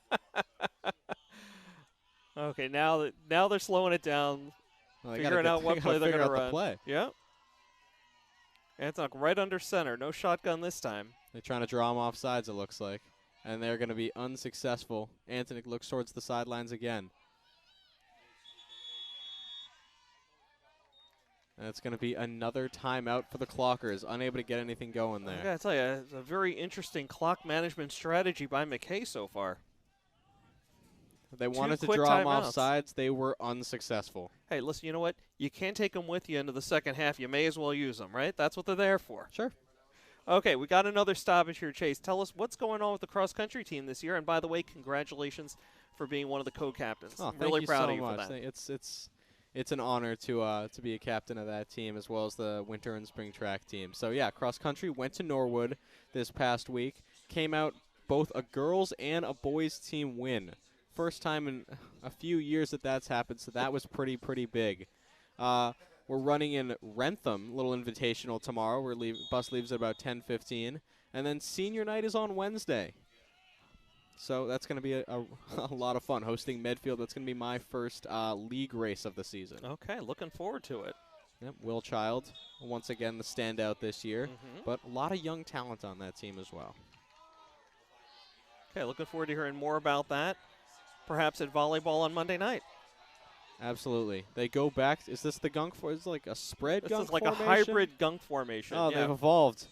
Okay, now they're slowing it down, Well, figuring out what play they're going to run. The play. Yeah. Antonuk right under center. No shotgun this time. They're trying to draw him off sides, it looks like. And they're going to be unsuccessful. Antonuk looks towards the sidelines again. And it's going to be another timeout for the Clockers, unable to get anything going there. I got to tell you, it's a very interesting clock management strategy by McKay so far. They wanted to quick draw him timeouts. off sides. They were unsuccessful. Hey, listen, you know what? You can't take them with you into the second half. You may as well use them, right? That's what they're there for. Sure. Okay, we got another stoppage here, Chase. Tell us what's going on with the cross-country team this year. And by the way, congratulations for being one of the co-captains. Oh, I'm really proud of you much. for that. It's an honor to be a captain of that team as well as the winter and spring track team. So yeah, cross country went to Norwood this past week. Came out both a girls and a boys team win. First time in a few years that's happened, so that was pretty big. We're running in Rentham, little invitational tomorrow. Bus leaves at about 10:15, and then senior night is on Wednesday. So that's going to be a lot of fun. Hosting Medfield, that's going to be my first league race of the season. Okay, looking forward to it. Yep, Will Child, once again the standout this year, but a lot of young talent on that team as well. Okay, looking forward to hearing more about that, perhaps at volleyball on Monday night. Absolutely. They go back. Is this the gunk? Is it like a spread gunk formation? This is like a hybrid gunk formation. Oh, yeah. they've evolved.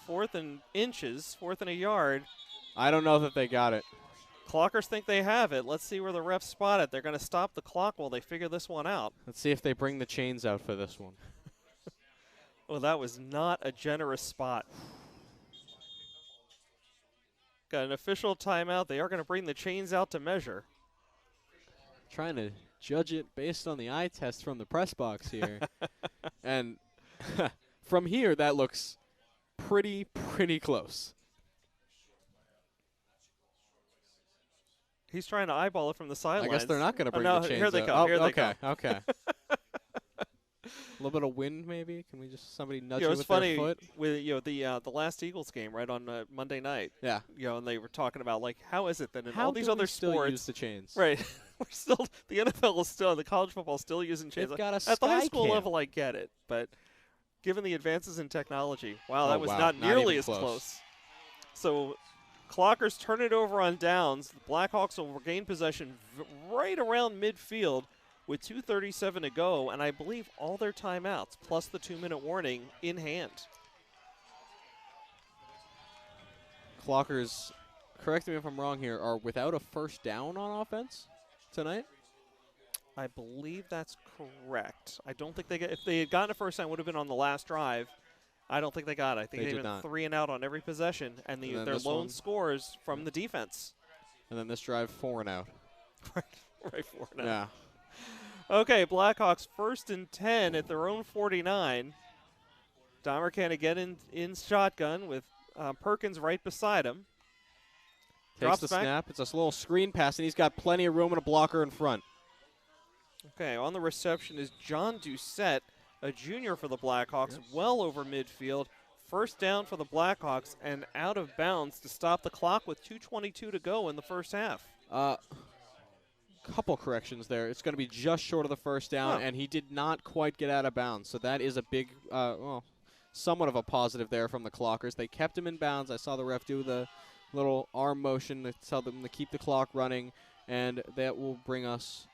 4th and inches, 4th and a yard. I don't know that they got it. Clockers think they have it. Let's see where the refs spot it. They're going to stop the clock while they figure this one out. Let's see if they bring the chains out for this one. Well, that was not a generous spot. Got an official timeout. They are going to bring the chains out to measure. Trying to judge it based on the eye test from the press box here. And from here, that looks pretty close. He's trying to eyeball it from the sidelines. I guess they're not going to bring the chains here they out. come. Oh, here they okay, come. okay. A little bit of wind, maybe. Can we just somebody nudge it It's with funny their foot? with the last Eagles game right on Monday night. Yeah. And they were talking about like how is it that in How all these do other we still sports, use the chains? right? We're still the NFL is still the college football is still using chains. They've got a At the high sky school cam. level, I get it, but given the advances in technology, wow, Oh, that was wow, not not nearly even as close. close. So, Clockers turn it over on downs. The Blackhawks will regain possession right around midfield with 2:37 to go, and I believe all their timeouts plus the 2-minute warning in hand. Clockers, correct me if I'm wrong here, are without a first down on offense tonight? I believe that's correct. I don't think if they had gotten a first down, it would have been on the last drive. I don't think they got it. I think They they did went not. 3 and out on every possession, and And then their this lone one. scores from the defense. And then this drive 4 and out. right 4 and out. Yeah. Okay, Blackhawks 1st and 10 at their own 49. Dahmer can again in shotgun with Perkins right beside him. Takes Drops the back. snap. It's a little screen pass, and he's got plenty of room and a blocker in front. Okay, on the reception is John Doucette, a junior for the Blackhawks, well over midfield. First down for the Blackhawks and out of bounds to stop the clock with 2:22 to go in the first half. Couple corrections there. It's going to be just short of the first down, and he did not quite get out of bounds. So that is a big, somewhat of a positive there from the Clockers. They kept him in bounds. I saw the ref do the little arm motion to tell them to keep the clock running, and that will bring us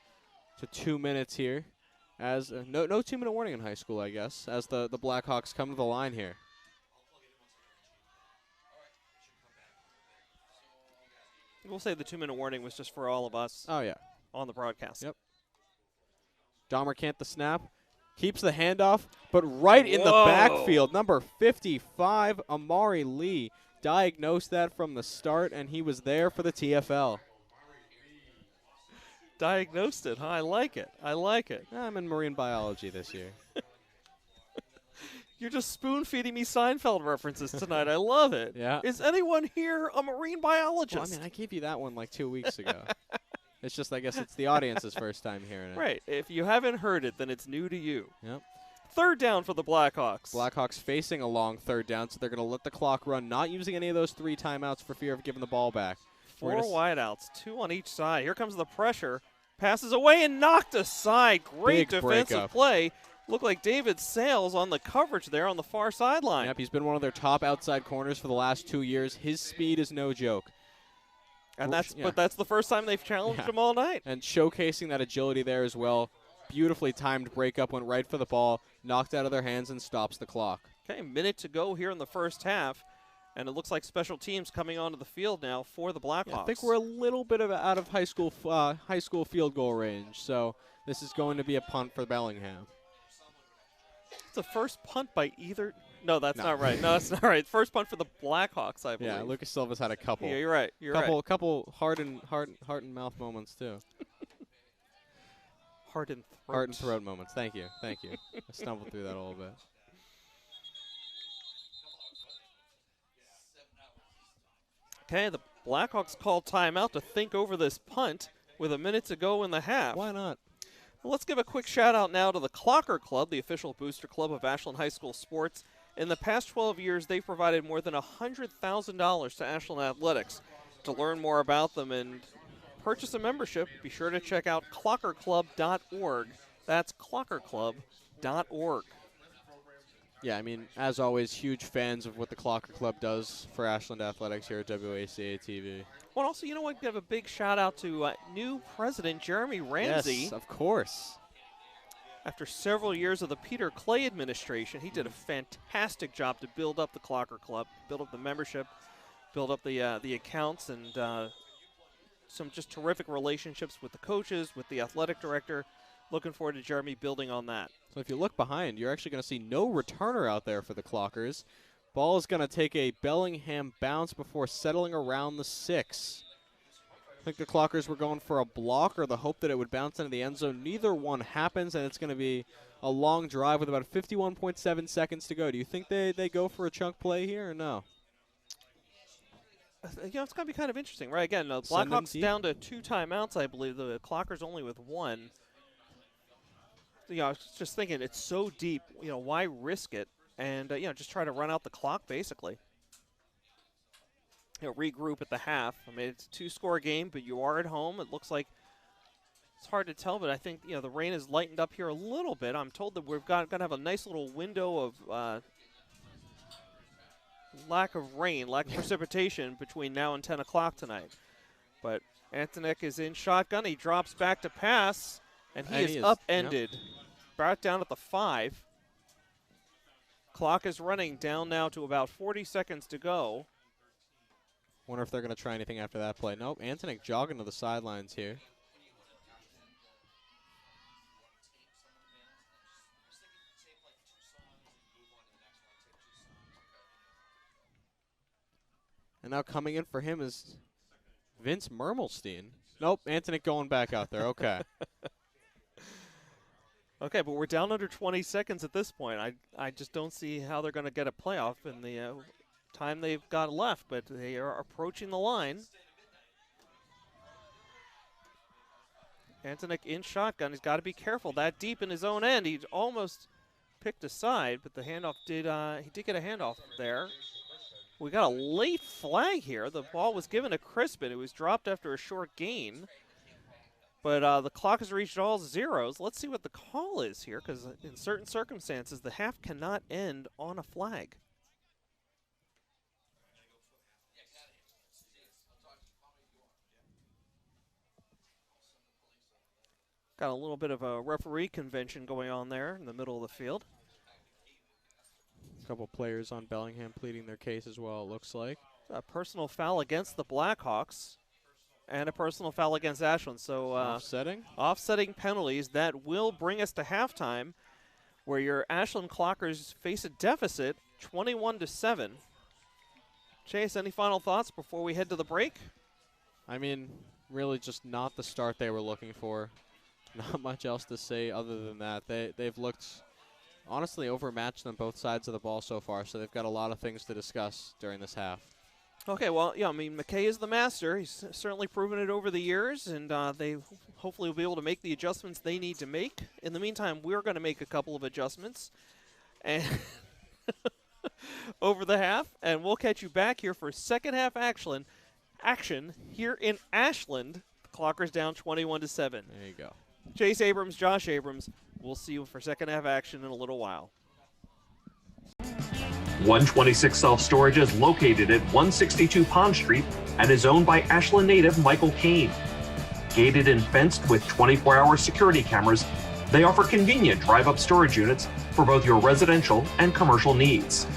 to 2 minutes here. As no 2-minute warning in high school, I guess, as the Blackhawks come to the line here. We'll say the 2-minute warning was just for all of us Oh, yeah. on the broadcast. Yep. Dahmer can't the snap. Keeps the handoff, but right in the Whoa. backfield, number 55, Amari Lee, diagnosed that from the start, and he was there for the TFL. Diagnosed it, huh? I like it. I like it. I'm in marine biology this year. You're just spoon-feeding me Seinfeld references tonight. I love it. Yeah. Is anyone here a marine biologist? Well, I mean, I gave you that one like 2 weeks ago. It's just, I guess it's the audience's first time hearing it. Right. If you haven't heard it, then it's new to you. Yep. Third down for the Blackhawks. Blackhawks facing a long third down, so they're going to let the clock run, not using any of those 3 timeouts for fear of giving the ball back. 4 wideouts, 2 on each side. Here comes the pressure. Passes away and knocked aside. Great Big defensive breakup. play. Looked like David Sales on the coverage there on the far sideline. Yep, he's been one of their top outside corners for the last 2 years. His speed is no joke. And but that's the first time they've challenged him all night. And showcasing that agility there as well. Beautifully timed breakup, went right for the ball, knocked out of their hands and stops the clock. Okay, minute to go here in the first half. And it looks like special teams coming onto the field now for the Blackhawks. Yeah, I think we're a little bit out of high school field goal range. So this is going to be a punt for Bellingham. It's the first punt by either. No, that's not right. No, that's not right. First punt for the Blackhawks, I believe. Yeah, Lucas Silva's had a couple. Yeah, you're right. Couple heart and mouth moments too. Heart and throat. Heart and throat moments. Thank you. I stumbled through that a little bit. Okay, the Blackhawks call timeout to think over this punt with a minute to go in the half. Why not? Well, let's give a quick shout out now to the Clocker Club, the official booster club of Ashland High School sports. In the past 12 years, they've provided more than $100,000 to Ashland Athletics. To learn more about them and purchase a membership, be sure to check out clockerclub.org. That's clockerclub.org. Yeah, I mean, as always, huge fans of what the Clocker Club does for Ashland Athletics here at WACA-TV. Well, also, you know what? Give a big shout out to new president Jeremy Ramsey. Yes, of course. After several years of the Peter Clay administration, he did a fantastic job to build up the Clocker Club, build up the membership, build up the accounts, and some just terrific relationships with the coaches, with the athletic director. Looking forward to Jeremy building on that. So if you look behind, you're actually going to see no returner out there for the Clockers. Ball is going to take a Bellingham bounce before settling around the 6. I think the Clockers were going for a block or the hope that it would bounce into the end zone. Neither one happens, and it's going to be a long drive with about 51.7 seconds to go. Do you think they go for a chunk play here or no? You know, it's going to be kind of interesting, right? Again, the Blackhawks down to 2 timeouts, I believe. The Clockers only with 1. You know, I was just thinking it's so deep, you know, why risk it? And, you know, just try to run out the clock, basically. You know, regroup at the half. I mean, it's a 2-score game, but you are at home. It looks like it's hard to tell, but I think, you know, the rain has lightened up here a little bit. I'm told that we're going to have a nice little window of lack of rain, lack of precipitation between now and 10 o'clock tonight. But Antonek is in shotgun. He drops back to pass. And he is upended. Yep. Brought down at the 5. Clock is running down now to about 40 seconds to go. Wonder if they're going to try anything after that play. Nope, Antonek jogging to the sidelines here. And now coming in for him is Vince Mermelstein. Nope, Antonek going back out there. Okay. Okay, but we're down under 20 seconds at this point. I just don't see how they're going to get a playoff in the time they've got left, but they are approaching the line. Antonek in shotgun. He's got to be careful. That deep in his own end. He almost picked aside, but the handoff he did get a handoff there. We got a late flag here. The ball was given to Crispin. It was dropped after a short gain. But the clock has reached all zeros. Let's see what the call is here, because in certain circumstances, the half cannot end on a flag. Got a little bit of a referee convention going on there in the middle of the field. A couple players on Bellingham pleading their case as well, it looks like. A personal foul against the Blackhawks. And a personal foul against Ashland. So offsetting penalties that will bring us to halftime, where your Ashland Clockers face a deficit, 21-7. Chase, any final thoughts before we head to the break? I mean, really just not the start they were looking for. Not much else to say other than that. They've looked honestly overmatched on both sides of the ball so far, so they've got a lot of things to discuss during this half. Okay, well, yeah, I mean, McKay is the master. He's certainly proven it over the years, and they hopefully will be able to make the adjustments they need to make. In the meantime, we're going to make a couple of adjustments and over the half, and we'll catch you back here for second half action here in Ashland. The Clockers down 21-7. There you go. Chase Abrams, Josh Abrams. We'll see you for second half action in a little while. 126 Self-Storage is located at 162 Pond Street and is owned by Ashland native Michael Kane. Gated and fenced with 24-hour security cameras, they offer convenient drive-up storage units for both your residential and commercial needs.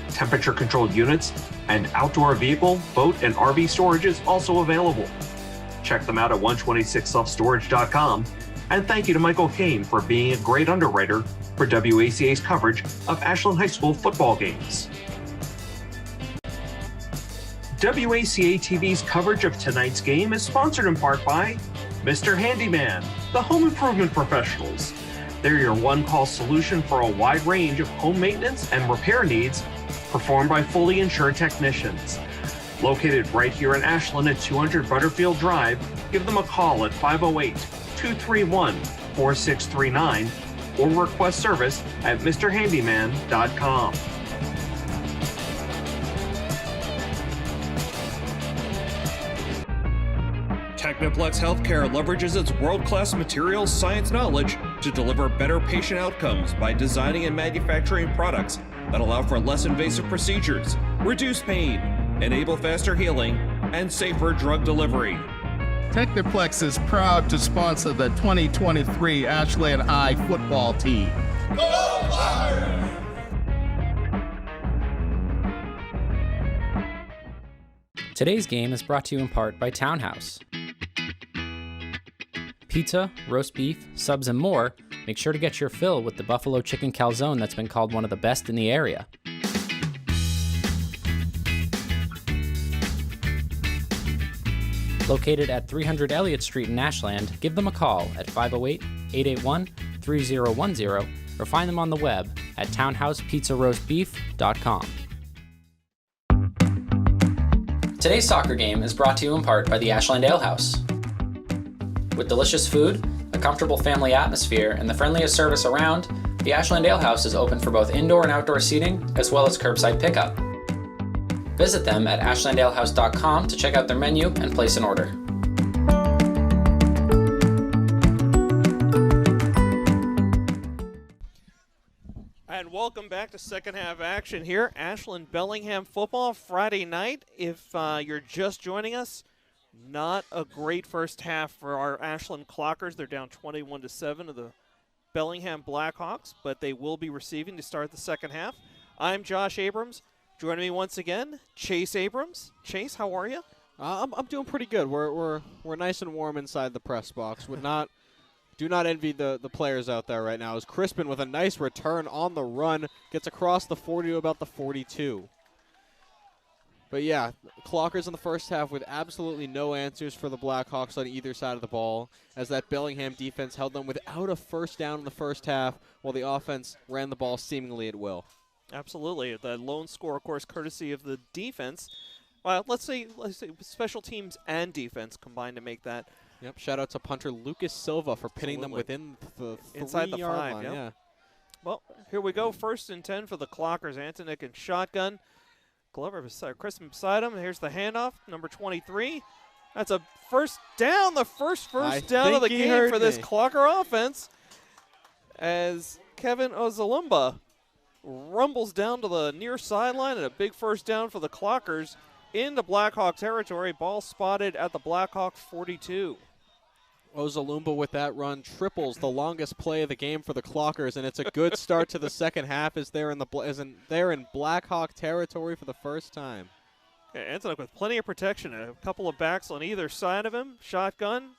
Temperature-controlled units and outdoor vehicle, boat, and RV storage is also available. Check them out at 126selfstorage.com. And thank you to Michael Kane for being a great underwriter for WACA's coverage of Ashland High School football games. WACA-TV's coverage of tonight's game is sponsored in part by Mr. Handyman, the home improvement professionals. They're your one-call solution for a wide range of home maintenance and repair needs performed by fully insured technicians. Located right here in Ashland at 200 Butterfield Drive, give them a call at 508-231-4639 or request service at mrhandyman.com. Technoplex Healthcare leverages its world-class materials science knowledge to deliver better patient outcomes by designing and manufacturing products that allow for less invasive procedures, reduce pain, enable faster healing, and safer drug delivery. Technoplex is proud to sponsor the 2023 Ashland High football team. Go Flyers! Today's game is brought to you in part by Townhouse. Pizza, roast beef, subs, and more. Make sure to get your fill with the buffalo chicken calzone that's been called one of the best in the area. Located at 300 Elliott Street in Ashland, give them a call at 508-881-3010 or find them on the web at townhousepizzaroastbeef.com. Today's soccer game is brought to you in part by the Ashland Ale House. With delicious food, a comfortable family atmosphere, and the friendliest service around, the Ashland Ale House is open for both indoor and outdoor seating, as well as curbside pickup. Visit them at ashlandalehouse.com to check out their menu and place an order. And welcome back to second half action here. Ashland Bellingham football Friday night. If you're just joining us, not a great first half for our Ashland Clockers. They're down 21-7 to the Bellingham Blackhawks, but they will be receiving to start the second half. I'm Josh Abrams. Joining me once again, Chase Abrams. Chase, how are you? I'm doing pretty good. We're nice and warm inside the press box. Do not envy the players out there right now. As Crispin with a nice return on the run gets across the 40 to about the 42. But yeah, Clockers in the first half with absolutely no answers for the Blackhawks on either side of the ball, as that Bellingham defense held them without a first down in the first half, while the offense ran the ball seemingly at will. Absolutely. The lone score, of course, courtesy of the defense. Well, let's say special teams and defense combined to make that. Yep. Shout out to punter Lucas Silva for pinning them within the inside the 3-yard 5. line. Yep. Yeah. Well, here we go. 1st and 10 for the Clockers. Antoniuk in shotgun. Glover beside Crispin beside him. Here's the handoff, number 23. That's a first down. The first down of the game for this Clocker offense, as Kevin Ozalumba rumbles down to the near sideline, and a big first down for the Clockers into Blackhawk territory. Ball spotted at the Blackhawks 42. Ozalumba with that run triples the longest play of the game for the Clockers, and it's a good start to the second half as they're in Blackhawk territory for the first time. Yeah, Antoniuk with plenty of protection, a couple of backs on either side of him. Shotgun,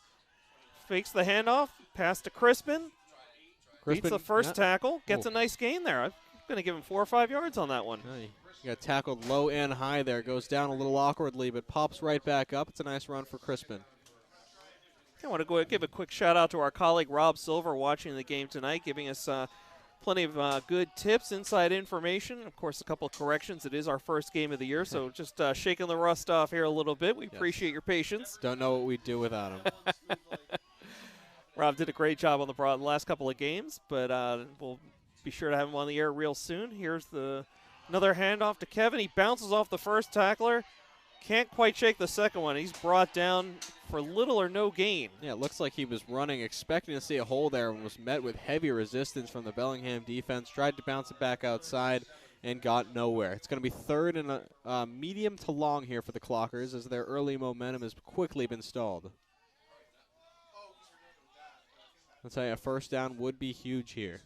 fakes the handoff, pass to Crispin. Beats the first tackle, gets a nice gain there. I'm going to give him 4 or 5 yards on that one. He got tackled low and high there. Goes down a little awkwardly, but pops right back up. It's a nice run for Crispin. I want to go give a quick shout out to our colleague Rob Silver watching the game tonight, giving us Plenty of good tips, inside information. Of course, a couple of corrections. It is our first game of the year, so just shaking the rust off here a little bit. We appreciate your patience. Don't know what we'd do without him. Rob did a great job on the last couple of games, but we'll be sure to have him on the air real soon. Here's another handoff to Kevin. He bounces off the first tackler. Can't quite shake the second one. He's brought down for little or no gain. Yeah, it looks like he was running, expecting to see a hole there, and was met with heavy resistance from the Bellingham defense. Tried to bounce it back outside and got nowhere. It's going to be third and a medium to long here for the Clockers as their early momentum has quickly been stalled. I'll tell you, a first down would be huge here.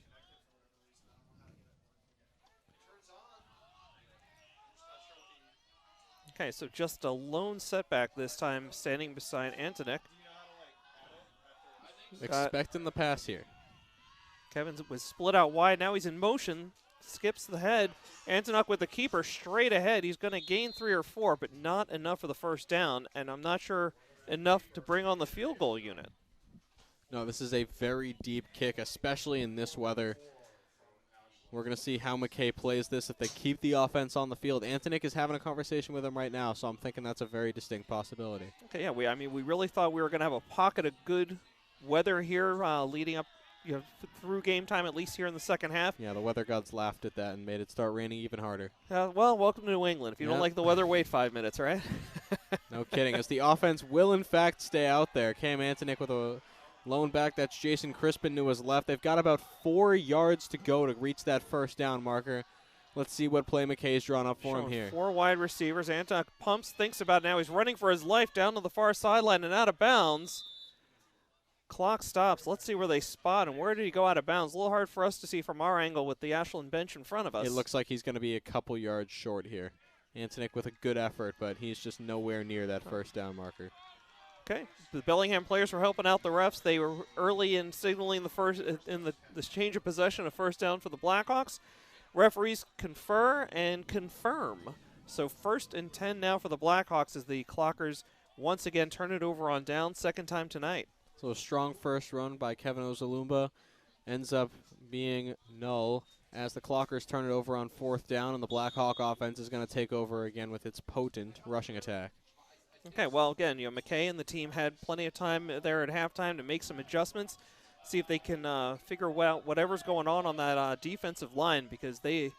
Okay, so just a lone setback this time, standing beside Antonek. Expecting the pass here. Kevins was split out wide. Now he's in motion, skips the head. Antonek with the keeper straight ahead. He's going to gain 3 or 4, but not enough for the first down, and I'm not sure enough to bring on the field goal unit. No, this is a very deep kick, especially in this weather. We're going to see how McKay plays this if they keep the offense on the field. Antonek is having a conversation with him right now, so I'm thinking that's a very distinct possibility. Okay, yeah, we really thought we were going to have a pocket of good weather here leading up through game time, at least here in the second half. Yeah, the weather gods laughed at that and made it start raining even harder. Well, welcome to New England. If you don't like the weather, wait 5 minutes, right? No kidding, as the offense will, in fact, stay out there. Cam Antonek with a lone back. That's Jason Crispin to his left. They've got about 4 yards to go to reach that first down marker. Let's see what play McKay's drawn up for him here. 4 wide receivers. Antonek pumps, thinks about it now. He's running for his life down to the far sideline and out of bounds. Clock stops. Let's see where they spot him. Where did he go out of bounds? A little hard for us to see from our angle with the Ashland bench in front of us. It looks like he's going to be a couple yards short here. Antonek with a good effort, but he's just nowhere near that first down marker. Okay, the Bellingham players were helping out the refs. They were early in signaling the first the change of possession, a first down for the Blackhawks. Referees confer and confirm. So 1st and 10 now for the Blackhawks as the Clockers once again turn it over on down, second time tonight. So a strong first run by Kevin Ozalumba ends up being null as the Clockers turn it over on 4th down, and the Blackhawk offense is going to take over again with its potent rushing attack. Okay, well, again, McKay and the team had plenty of time there at halftime to make some adjustments, see if they can figure out whatever's going on that defensive line, because they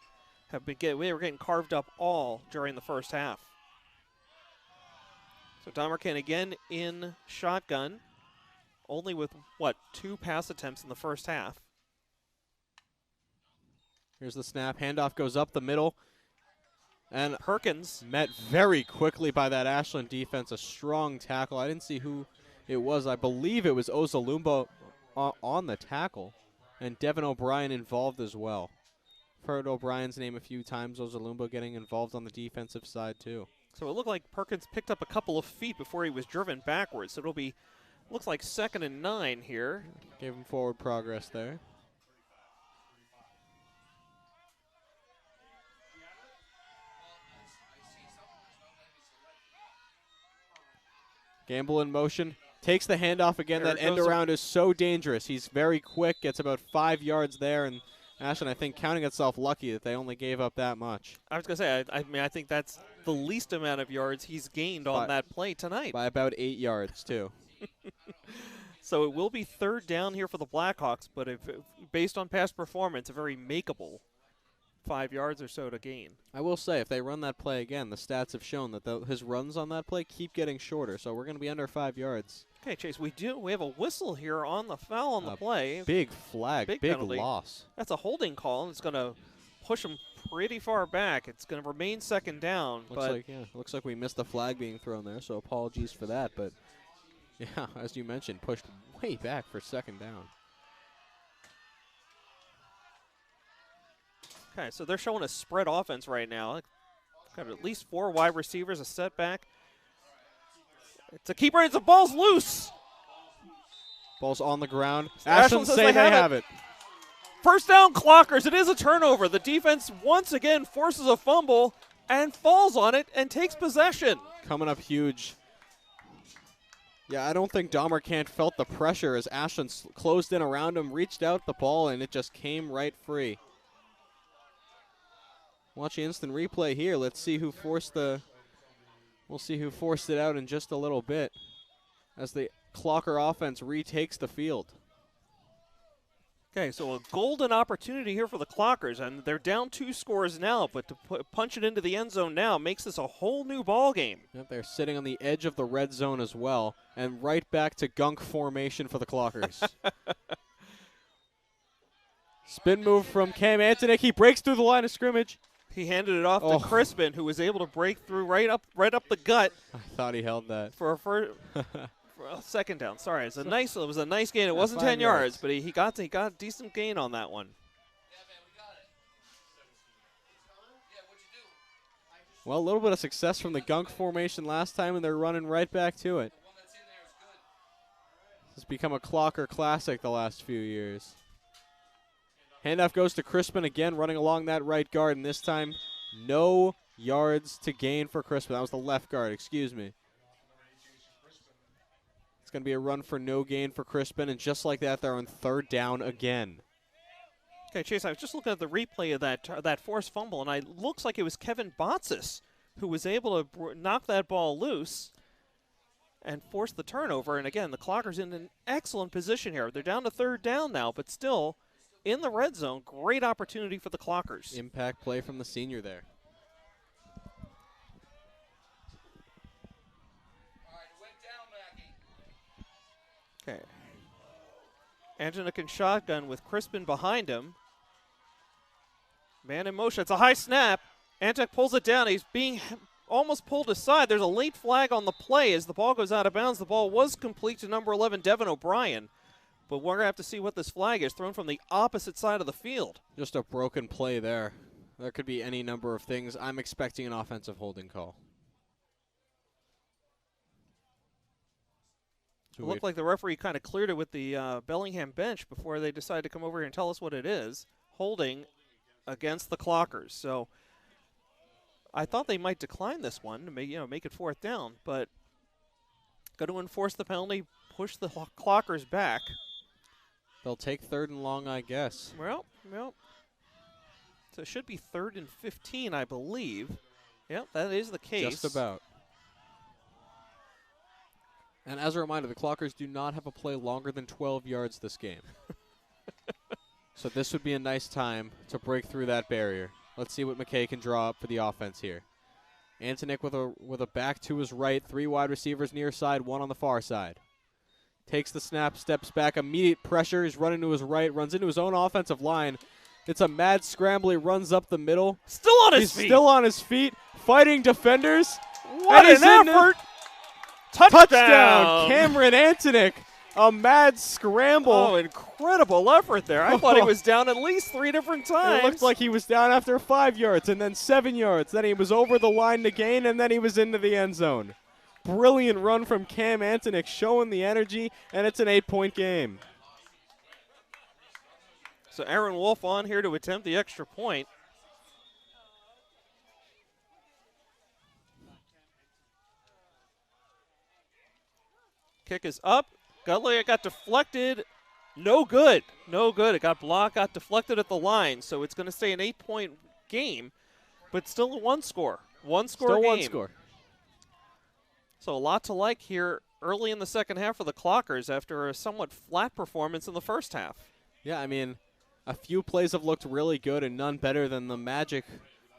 were getting carved up all during the first half. So Domercan again in shotgun, only with, 2 pass attempts in the first half. Here's the snap. Handoff goes up the middle. And Perkins met very quickly by that Ashland defense. A strong tackle. I didn't see who it was. I believe it was Ozalumba on the tackle. And Devin O'Brien involved as well. Heard O'Brien's name a few times. Ozalumba getting involved on the defensive side too. So it looked like Perkins picked up a couple of feet before he was driven backwards. So it'll be, looks like 2nd and 9 here. Gave him forward progress there. Gamble in motion, takes the handoff again. That end around is so dangerous. He's very quick, gets about 5 yards there, and Ashland, I think, counting itself lucky that they only gave up that much. I was going to say, I think that's the least amount of yards he's gained on that play tonight. By about 8 yards, too. So it will be 3rd down here for the Blackhawks, but based on past performance, a very makeable 5 yards or so to gain. I will say, if they run that play again, the stats have shown that his runs on that play keep getting shorter, so we're going to be under 5 yards. Okay, Chase, we have a whistle here on the foul on the play. Big flag, big loss. That's a holding call, and it's going to push him pretty far back. It's going to remain 2nd down. Looks like we missed the flag being thrown there, so apologies for that. But, yeah, as you mentioned, pushed way back for 2nd down. Okay, so they're showing a spread offense right now. Got at least 4 wide receivers, a setback. It's a keeper, the ball's loose. Ball's on the ground. Ashland say they have it. First down, Clockers. It is a turnover. The defense once again forces a fumble and falls on it and takes possession. Coming up huge. Yeah, I don't think Dahmer felt the pressure as Ashlin closed in around him, reached out the ball, and it just came right free. Watching instant replay here. Let's see who forced the. We'll see who forced it out in just a little bit as the Clocker offense retakes the field. Okay, so a golden opportunity here for the Clockers, and they're down 2 scores now, but to punch it into the end zone now makes this a whole new ball game. Yep, they're sitting on the edge of the red zone as well, and right back to gunk formation for the Clockers. Spin move from Cam Antonik. He breaks through the line of scrimmage. He handed it off to Crispin, who was able to break through right up the gut. I thought he held that for a first. Second down. Sorry, it was a nice gain. It wasn't 10 yards, but he got a decent gain on that one. Well, a little bit of success from the gunk formation last time, and they're running right back to it. It's become a Clocker classic the last few years. Handoff goes to Crispin again, running along that right guard, and this time no yards to gain for Crispin. That was the left guard, excuse me. It's going to be a run for no gain for Crispin, and just like that, they're on 3rd down again. Okay, Chase, I was just looking at the replay of that forced fumble, and it looks like it was Kevin Botsis who was able to knock that ball loose and force the turnover. And again, the Clockers in an excellent position here. They're down to 3rd down now, but still in the red zone. Great opportunity for the Clockers. Impact play from the senior there. Okay. Antonik in shotgun with Crispin behind him. Man in motion. It's a high snap. Antonik pulls it down. He's being almost pulled aside. There's a late flag on the play as the ball goes out of bounds. The ball was complete to number 11, Devin O'Brien. But we're going to have to see what this flag is, thrown from the opposite side of the field. Just a broken play there. There could be any number of things. I'm expecting an offensive holding call. It looked like the referee kind of cleared it with the Bellingham bench before they decided to come over here and tell us what it is. Holding against the Clockers. So I thought they might decline this one to make it 4th down, but got to enforce the penalty, push the Clockers back. They'll take 3rd and long, I guess. Well. So it should be 3rd and 15, I believe. Yep, that is the case. Just about. And as a reminder, the Clockers do not have a play longer than 12 yards this game. So this would be a nice time to break through that barrier. Let's see what McKay can draw up for the offense here. Antonik with a back to his right, 3 wide receivers near side, 1 on the far side. Takes the snap, steps back, immediate pressure. He's running to his right, runs into his own offensive line. It's a mad scramble. He runs up the middle. Still on his feet. He's still on his feet, fighting defenders. What an effort! Touchdown, Cameron Antonik. A mad scramble. Oh, incredible effort there. I thought he was down at least 3 different times. It looked like he was down after 5 yards and then 7 yards. Then he was over the line to gain, and then he was into the end zone. Brilliant run from Cam Antonik, showing the energy, and it's an 8-point game. So Aaron Wolf on here to attempt the extra point. Kick is up. It got deflected. No good. No good. It got blocked, got deflected at the line. So it's going to stay an 8-point game, but still a 1 score. 1 score still game. 1 score. So a lot to like here early in the second half for the Clockers after a somewhat flat performance in the first half. Yeah, I mean, a few plays have looked really good and none better than the magic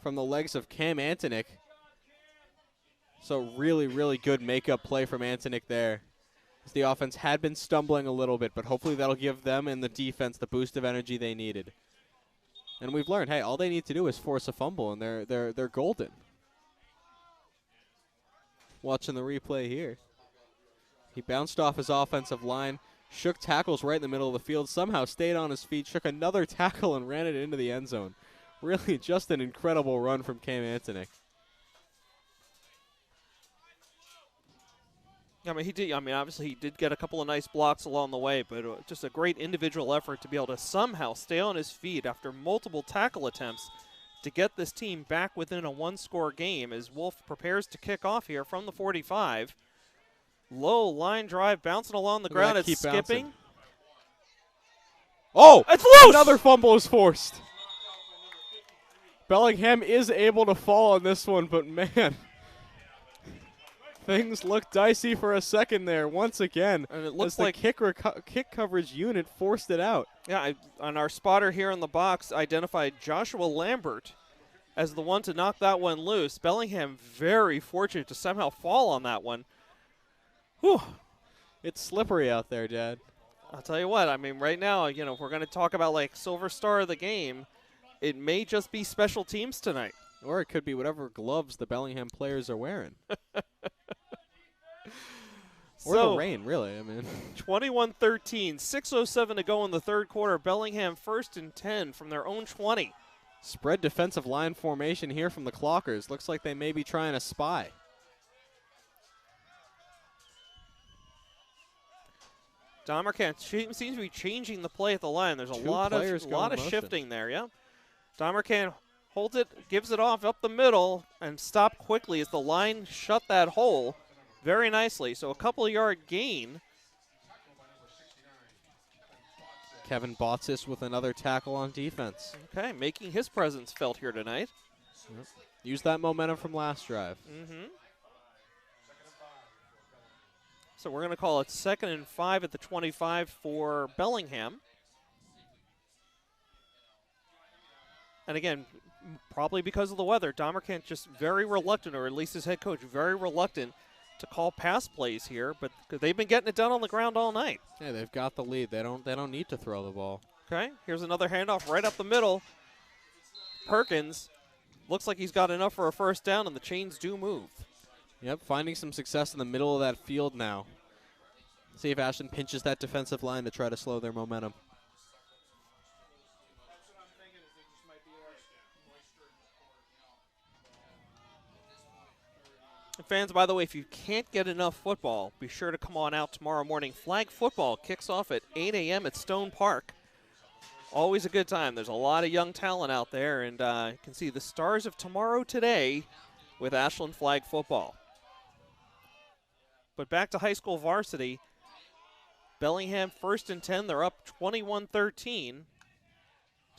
from the legs of Cam Antonik. So really, really good makeup play from Antonik there. As the offense had been stumbling a little bit, but hopefully that'll give them and the defense the boost of energy they needed. And we've learned, hey, all they need to do is force a fumble, and they're golden. Watching the replay here. He bounced off his offensive line, shook tackles right in the middle of the field, somehow stayed on his feet, shook another tackle, and ran it into the end zone. Really just an incredible run from Cam Antonik. I mean, obviously he did get a couple of nice blocks along the way, but just a great individual effort to be able to somehow stay on his feet after multiple tackle attempts to get this team back within a 1-score game as Wolf prepares to kick off here from the 45. Low line drive bouncing along the Look at ground. that, It's keep skipping. bouncing. Oh! It's loose! Another fumble is forced. Bellingham is able to fall on this one, but man, things look dicey for a second there once again. And it as looks the like kick coverage unit forced it out. Yeah, on our spotter here in the box identified Joshua Lambert as the one to knock that one loose. Bellingham very fortunate to somehow fall on that one. Whew. It's slippery out there, Dad. I'll tell you what, I mean, right now, you know, if we're going to talk about like silver star of the game, it may just be special teams tonight. Or it could be whatever gloves the Bellingham players are wearing. Or the rain, really. I mean, 21-13, 6:07 to go in the third quarter. Bellingham 1st and 10 from their own 20. spread defensive line formation here from the Clockers. Looks like they may be trying to spy. Domercan seems to be changing the play at the line. There's a lot of shifting there, yeah. Domercan holds it, gives it off up the middle, and stopped quickly as the line shut that hole very nicely. So a couple of yard gain. Kevin Botsis with another tackle on defense. Okay, making his presence felt here tonight. Yep. Use that momentum from last drive. Mm-hmm. So we're going to call it 2nd and 5 at the 25 for Bellingham. And again, probably because of the weather, Domercan just very reluctant, or at least his head coach, very reluctant to call pass plays here, but they've been getting it done on the ground all night. Yeah, they've got the lead. They don't need to throw the ball. Okay, here's another handoff right up the middle. Perkins looks like he's got enough for a first down, and the chains do move. Yep, finding some success in the middle of that field now. See if Ashland pinches that defensive line to try to slow their momentum. Fans, by the way, if you can't get enough football, be sure to come on out tomorrow morning. Flag football kicks off at 8 a.m. at Stone Park. Always a good time. There's a lot of young talent out there, and you can see the stars of tomorrow today with Ashland flag football. But back to high school varsity. Bellingham 1st and 10. They're up 21-13.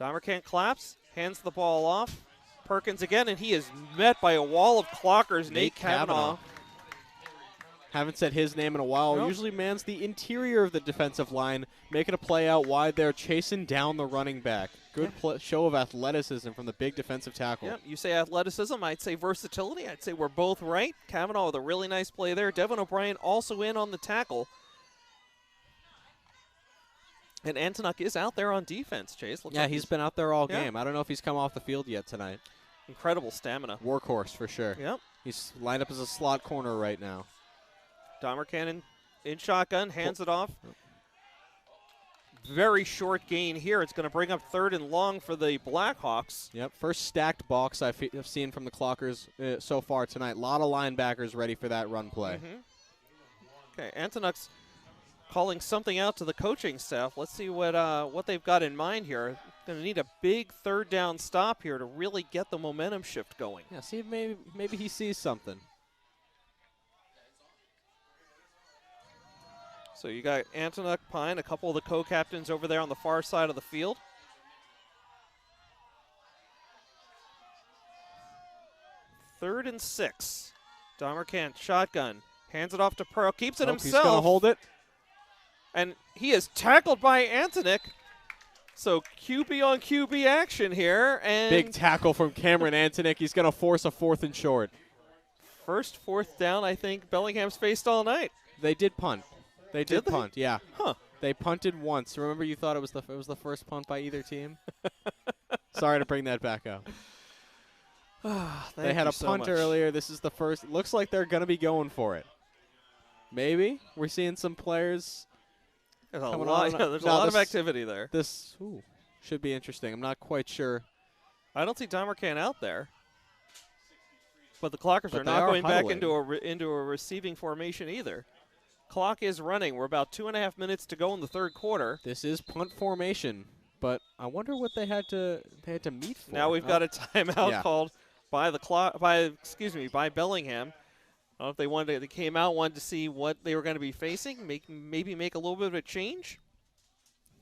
Domercan claps, hands the ball off. Perkins again, and he is met by a wall of clockers. Nate Cavanaugh. Haven't said his name in a while. Nope. Usually mans the interior of the defensive line, making a play out wide there, chasing down the running back. Good show of athleticism from the big defensive tackle. Yep, you say athleticism, I'd say versatility. I'd say we're both right. Cavanaugh with a really nice play there. Devin O'Brien also in on the tackle. And Antonuk is out there on defense, Chase. Looks Yeah, like he's been out there all Yeah. game. I don't know if he's come off the field yet tonight. incredible stamina. Workhorse for sure. Yep. He's lined up as a slot corner right now. Domercan in shotgun, hands it off. Very short gain here. It's going to bring up 3rd and long for the Blackhawks. Yep, first stacked box I've seen from the Clockers so far tonight. A lot of linebackers ready for that run play. Okay, Antonuk's calling something out to the coaching staff. Let's see what they've got in mind here. Going to need a big 3rd down stop here to really get the momentum shift going. Yeah, see if maybe he sees something. So you got Antonuk, Pine, a couple of the co-captains over there on the far side of the field. Third and 6. Domercan, shotgun, hands it off to Pearl, keeps it himself. He's going to hold it. And he is tackled by Antonuk. So QB on QB action here. And Big tackle from Cameron Antonik. He's going to force a 4th and short. First 4th down, I think Bellingham's faced all night. They did punt. They did Did they? punt, yeah. Huh. They punted once. Remember you thought it was the first punt by either team? Sorry to bring that back up. They had a punt earlier. This is the first. Looks like they're going to be going for it. Maybe. We're seeing some players. There's a coming lot, on. yeah, there's a No, lot of this- activity there. This should be interesting. I'm not quite sure. I don't see Domercan out there. But the Clockers But are they not are going back huddling. into a receiving formation either. Clock is running. We're about 2.5 minutes to go in the third quarter. This is punt formation, but I wonder what they had to meet for. Now we've got a timeout Yeah. called by Bellingham. I don't know if they came out, wanted to see what they were going to be facing, maybe make a little bit of a change.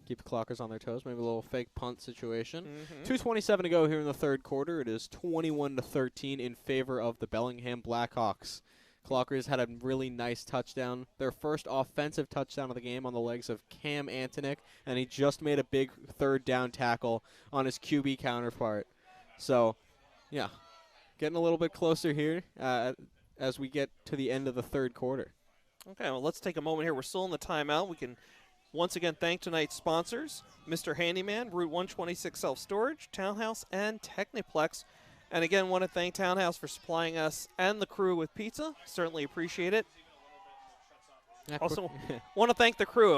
Keep the Clockers on their toes. Maybe a little fake punt situation. 2:27 to go here in the third quarter. It is 21-13 in favor of the Bellingham Blackhawks. Clockers had a really nice touchdown. Their first offensive touchdown of the game on the legs of Cam Antoniuk, and he just made a big third down tackle on his QB counterpart. So, yeah, getting a little bit closer here as we get to the end of the third quarter. Okay, well, let's take a moment here. We're still in the timeout. We can once again thank tonight's sponsors, Mr. Handyman, Route 126 Self-Storage, Townhouse, and Techniplex. And again, want to thank Townhouse for supplying us and the crew with pizza. Certainly appreciate it. Yeah, also, want to thank the crew.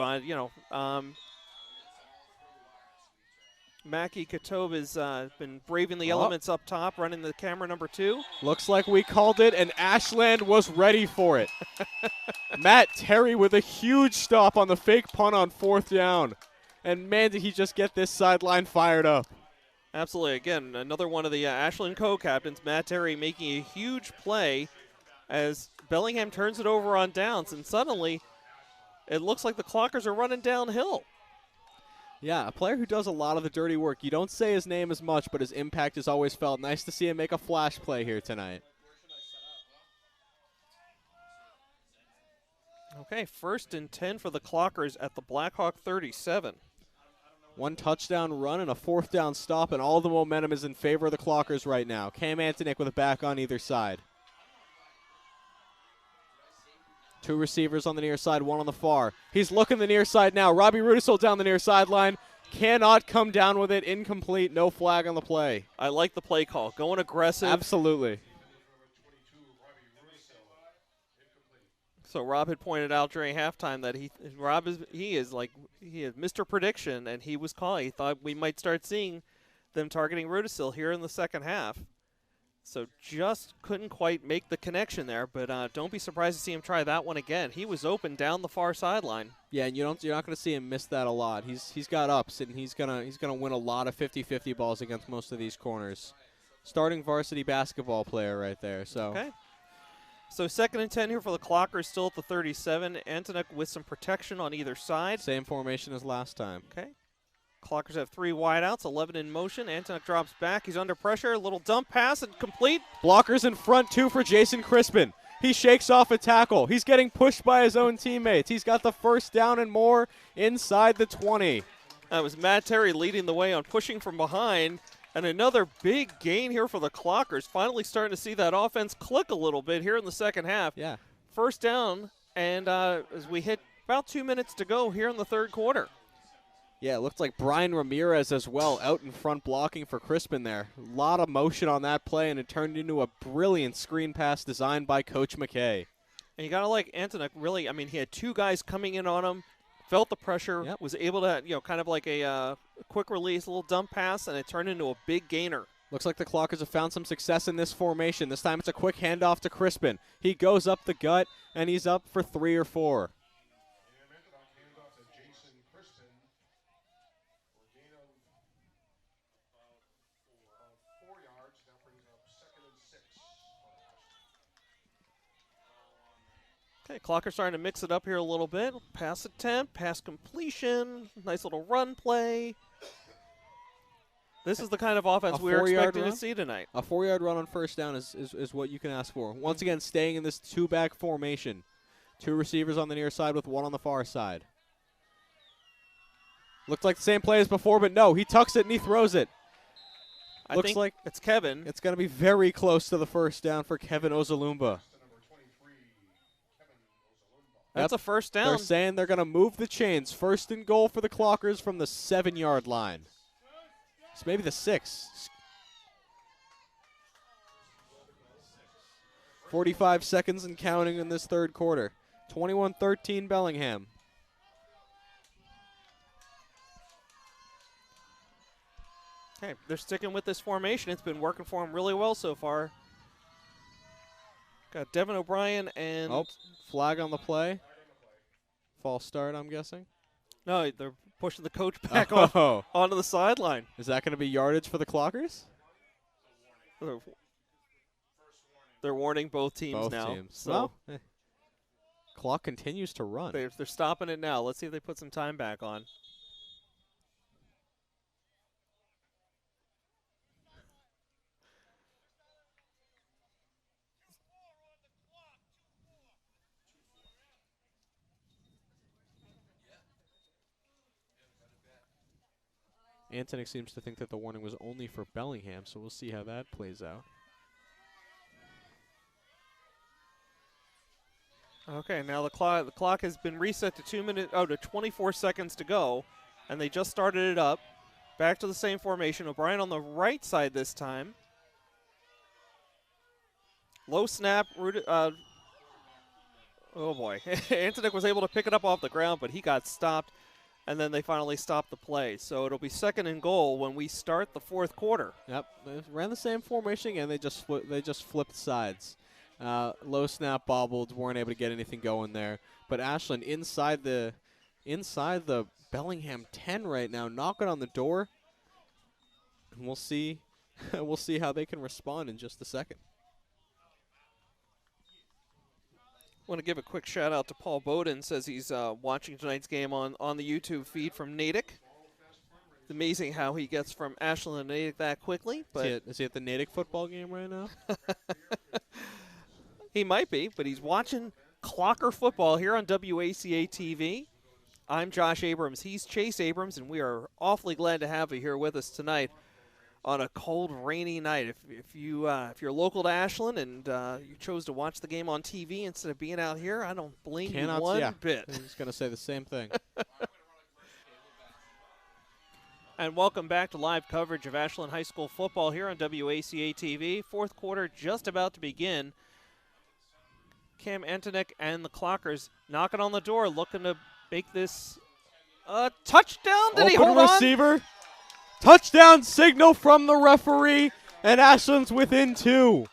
Mackie Katov has been braving the elements up top, running the camera number 2. Looks like we called it, and Ashland was ready for it. Matt Terry with a huge stop on the fake punt on 4th down. And, man, did he just get this sideline fired up. Absolutely. Again, another one of the Ashland co-captains, Matt Terry, making a huge play as Bellingham turns it over on downs, and suddenly it looks like the Clockers are running downhill. Yeah, a player who does a lot of the dirty work. You don't say his name as much, but his impact is always felt. Nice to see him make a flash play here tonight. Okay, 1st and 10 for the Clockers at the Blackhawk 37. One touchdown run and a 4th down stop, and all the momentum is in favor of the Clockers right now. Cam Antoniuk with a back on either side. 2 receivers on the near side, 1 on the far. He's looking the near side now. Robbie Rudisell down the near sideline. Cannot come down with it. Incomplete. No flag on the play. I like the play call. Going aggressive. Absolutely. So Rob had pointed out during halftime that he is Mr. Prediction, and he was calling. He thought we might start seeing them targeting Rudisill here in the second half. So just couldn't quite make the connection there, but don't be surprised to see him try that one again. He was open down the far sideline. Yeah, and you're not going to see him miss that a lot. He's got ups, and he's gonna win a lot of 50-50 balls against most of these corners. Starting varsity basketball player right there. So. Okay. So 2nd and 10 here for the Clockers, still at the 37. Antoniuk with some protection on either side. Same formation as last time. Okay. Clockers have 3 wideouts, 11 in motion. Antoniuk drops back. He's under pressure. A little dump pass and complete. Blockers in front, 2 for Jason Crispin. He shakes off a tackle. He's getting pushed by his own teammates. He's got the 1st down and more inside the 20. That was Matt Terry leading the way on pushing from behind. And another big gain here for the Clockers. Finally starting to see that offense click a little bit here in the second half. Yeah. 1st down, and as we hit about 2 minutes to go here in the third quarter. Yeah, it looked like Brian Ramirez as well out in front blocking for Crispin there. A lot of motion on that play, and it turned into a brilliant screen pass designed by Coach McKay. And you got to like Antoniuk, really. I mean, he had 2 guys coming in on him, felt the pressure, was able to, kind of like a quick release, a little dump pass, and it turned into a big gainer. Looks like the Clockers have found some success in this formation. This time it's a quick handoff to Crispin. He goes up the gut, and he's up for 3 or 4. Okay, Clockers starting to mix it up here a little bit. Pass attempt, pass completion, nice little run play. This is the kind of offense we were expecting to see tonight. A 4-yard run on 1st down is what you can ask for. Once again, staying in this 2-back formation. 2 receivers on the near side with 1 on the far side. Looked like the same play as before, but no, he tucks it and he throws it. Looks like it's Kevin. It's going to be very close to the 1st down for Kevin Ozalumba. That's a 1st down. They're saying they're going to move the chains. 1st and goal for the Clockers from the 7-yard line. So maybe the 6. 45 seconds and counting in this third quarter. 21-13 Bellingham. Okay, they're sticking with this formation. It's been working for them really well so far. Got Devin O'Brien and... flag on the play. False start, I'm guessing. No, they're pushing the coach back onto the sideline. Is that going to be yardage for the Clockers? They're warning both teams now. Both teams. So Well, clock continues to run. they're stopping it now. Let's see if they put some time back on. Antoniuk seems to think that the warning was only for Bellingham, so we'll see how that plays out. Okay, now the clock has been reset to 24 seconds to go, and they just started it up. Back to the same formation. O'Brien on the right side this time. Low snap. Oh boy. Antoniuk was able to pick it up off the ground, but he got stopped, and then they finally stopped the play. So it'll be 2nd and goal when we start the 4th quarter. Yep, they ran the same formation, and they just flipped sides. Low snap bobbled, weren't able to get anything going there. But Ashland inside the Bellingham 10 right now, knocking on the door. And we'll see how they can respond in just a second. Want to give a quick shout out to Paul Bowden. Says he's watching tonight's game on the YouTube feed from Natick. It's amazing how he gets from Ashland to Natick that quickly. But Is he at the Natick football game right now? He might be, but he's watching Clocker football here on WACA-TV. I'm Josh Abrams. He's Chase Abrams, and we are awfully glad to have you here with us tonight on a cold, rainy night. If you're local to Ashland and you chose to watch the game on TV instead of being out here, I don't blame you one bit. I was going to say the same thing. And welcome back to live coverage of Ashland High School football here on WACA-TV. 4th quarter just about to begin. Cam Antoniuk and the Clockers knocking on the door, looking to make this a touchdown. Did he hold receiver. Touchdown signal from the referee, and Ashland's within 2.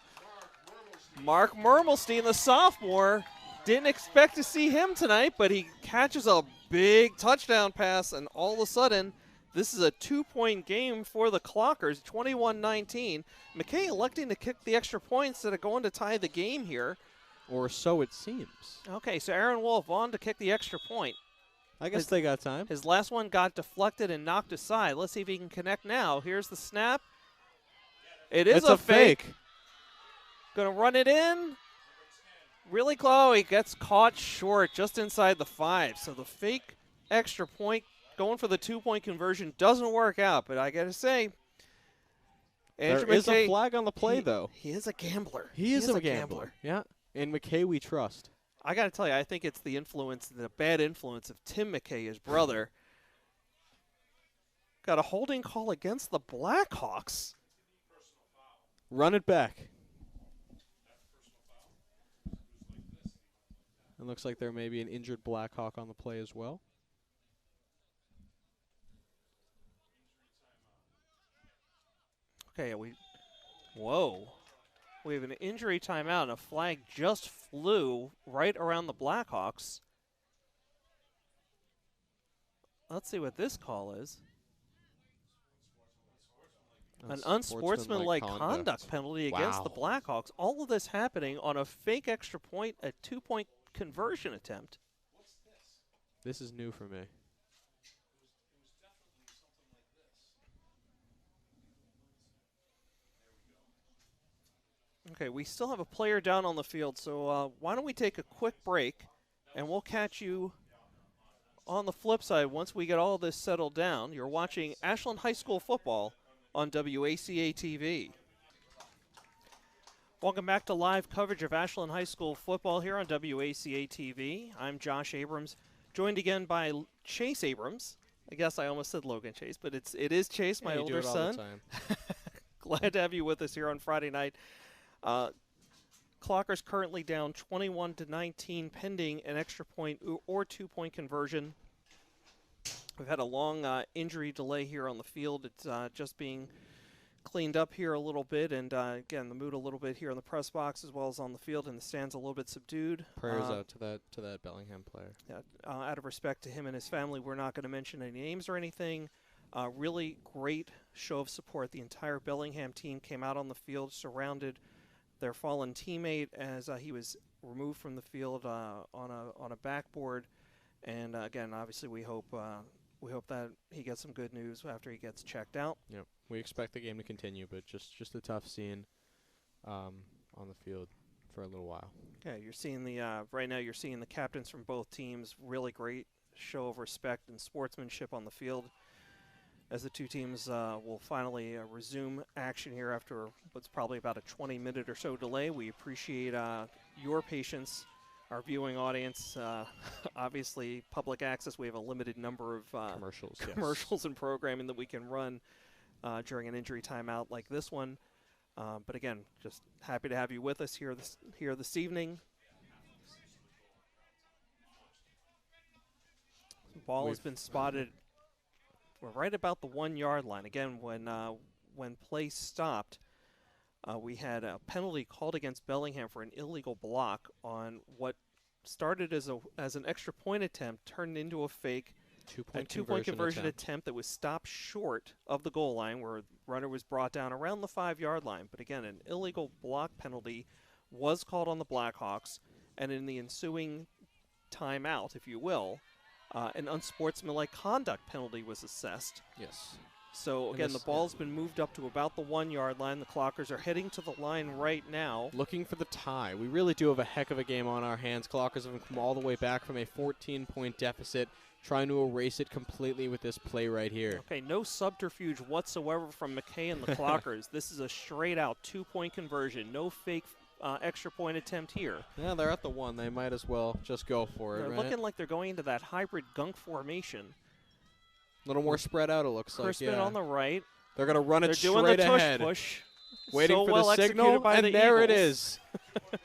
Mark Mermelstein, the sophomore, didn't expect to see him tonight, but he catches a big touchdown pass, and all of a sudden, this is a 2-point game for the Clockers, 21-19. McKay electing to kick the extra point instead of going to tie the game here. Or so it seems. Okay, so Aaron Wolf on to kick the extra point. I guess they got time. His last one got deflected and knocked aside. Let's see if he can connect now. Here's the snap. It's a fake. Going to run it in. Really close. He gets caught short just inside the 5. So the fake extra point going for the 2-point conversion doesn't work out. But I got to say, Andrew There is McKay, a flag on the play, though. He is a gambler. He is a gambler. Yeah. In McKay, we trust. I got to tell you, I think it's the bad influence of Tim McKay, his brother. Got a holding call against the Blackhawks. Run it back. It looks like there may be an injured Blackhawk on the play as well. Okay, whoa. We have an injury timeout, and a flag just flew right around the Blackhawks. Let's see what this call is. An unsportsmanlike conduct penalty against the Blackhawks. All of this happening on a fake extra point, a 2-point conversion attempt. This is new for me. Okay, we still have a player down on the field, so why don't we take a quick break, and we'll catch you on the flip side once we get all this settled down. You're watching Ashland High School football on WACA-TV. Welcome back to live coverage of Ashland High School football here on WACA-TV. I'm Josh Abrams, joined again by Chase Abrams. I guess I almost said Logan Chase, but it is Chase, my older son. Glad to have you with us here on Friday night. Clockers currently down 21-19, pending an extra point or 2-point conversion. We've had a long injury delay here on the field. It's just being cleaned up here a little bit, and again, the mood a little bit here in the press box as well as on the field, and the stands a little bit subdued. Prayers out to that Bellingham player. Yeah, out of respect to him and his family, we're not going to mention any names or anything. Really great show of support. The entire Bellingham team came out on the field, surrounded their fallen teammate as he was removed from the field on a backboard. And again, obviously, we hope that he gets some good news after he gets checked out. Yep. We expect the game to continue, but just a tough scene on the field for a little while. Okay, you're seeing right now you're seeing the captains from both teams. Really great show of respect and sportsmanship on the field as the two teams will finally resume action here after what's probably about a 20-minute or so delay. We appreciate your patience, our viewing audience. Obviously, public access, we have a limited number of commercials and programming that we can run during an injury timeout like this one. But again, just happy to have you with us here this evening. The ball has been spotted right about the 1 yard line. Again, when play stopped, we had a penalty called against Bellingham for an illegal block on what started as an extra point attempt, turned into a fake two-point conversion attempt that was stopped short of the goal line, where the runner was brought down around the 5 yard line. But again, an illegal block penalty was called on the Blackhawks, and in the ensuing timeout, if you will, an unsportsmanlike conduct penalty was assessed. Yes. So again, the ball's been moved up to about the 1 yard line. The Clockers are heading to the line right now, looking for the tie. We really do have a heck of a game on our hands. Clockers have come all the way back from a 14-point deficit, trying to erase it completely with this play right here. Okay, no subterfuge whatsoever from McKay and the Clockers. This is a straight-out 2-point conversion. No fake extra point attempt here. Yeah, they're at the 1. They might as well just go for it, They're looking like they're going into that hybrid gunk formation. A little more spread out, it looks Crispin like. Yeah. on the right. They're going to run it straight doing the tush ahead. Push. Waiting so for well the signal, by and the there Eagles. it is.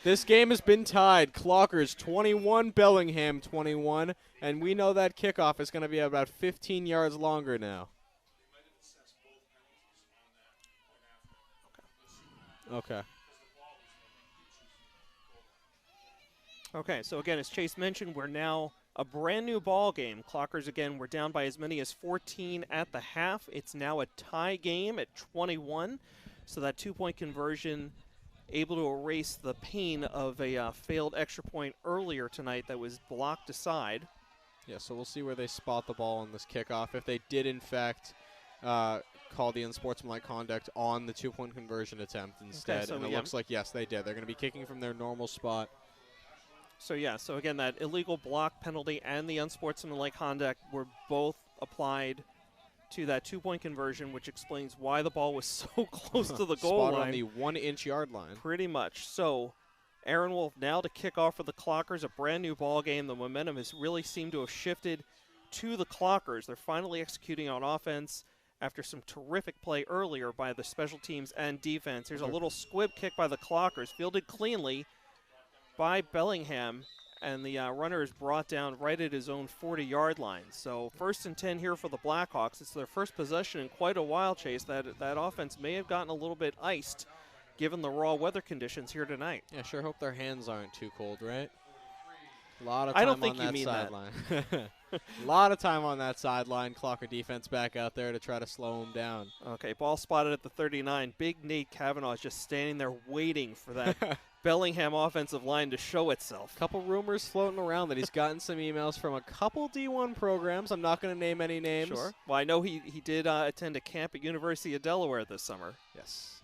This game has been tied. Clockers 21, Bellingham 21, and we know that kickoff is going to be about 15 yards longer now. Okay. Okay, so again, as Chase mentioned, we're now a brand new ball game. Clockers, again, were down by as many as 14 at the half. It's now a tie game at 21. So that 2-point conversion able to erase the pain of a failed extra point earlier tonight that was blocked aside. Yeah, so we'll see where they spot the ball on this kickoff. If they did, in fact, call the unsportsmanlike conduct on the 2-point conversion attempt instead. Okay, so and it looks like, yes, they did. They're going to be kicking from their normal spot. So again, that illegal block penalty and the unsportsmanlike conduct were both applied to that 2-point conversion, which explains why the ball was so close to the goal line. On the 1-inch yard line. Pretty much. So Aaron Wolf now to kick off for the Clockers, a brand new ball game. The momentum has really seemed to have shifted to the Clockers. They're finally executing on offense after some terrific play earlier by the special teams and defense. Here's a little squib kick by the Clockers, fielded cleanly by Bellingham, and the runner is brought down right at his own 40-yard line. So 1st and 10 here for the Blackhawks. It's their first possession in quite a while, Chase. That offense may have gotten a little bit iced given the raw weather conditions here tonight. Yeah, sure hope their hands aren't too cold, right? A lot of time I don't think on you that mean sideline. A lot of time on that sideline. Clocker defense back out there to try to slow him down. Okay, ball spotted at the 39. Big Nate Kavanaugh is just standing there waiting for that Bellingham offensive line to show itself. Couple rumors floating around that he's gotten some emails from a couple D1 programs. I'm not going to name any names. Sure. Well, I know he did attend a camp at University of Delaware this summer. Yes.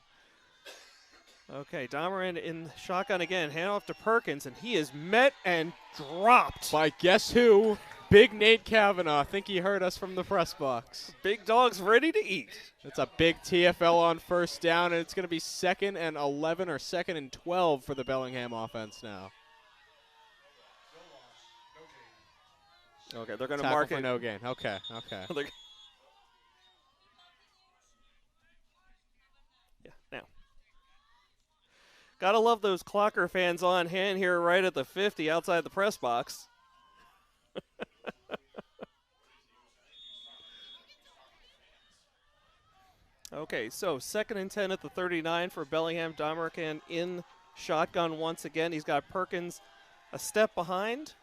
Okay, Domerin in shotgun again. Handoff to Perkins, and he is met and dropped. By guess who? Big Nate Kavanaugh. I think he heard us from the press box. Big dog's ready to eat. It's a big TFL on 1st down, and it's going to be 2nd and 11 or 2nd and 12 for the Bellingham offense now. Okay, they're going to Tackle mark for it. no gain. Okay. Yeah, now. Gotta love those Clocker fans on hand here right at the 50 outside the press box. Okay, so 2nd and 10 at the 39 for Bellingham. Domerican in shotgun once again. He's got Perkins a step behind.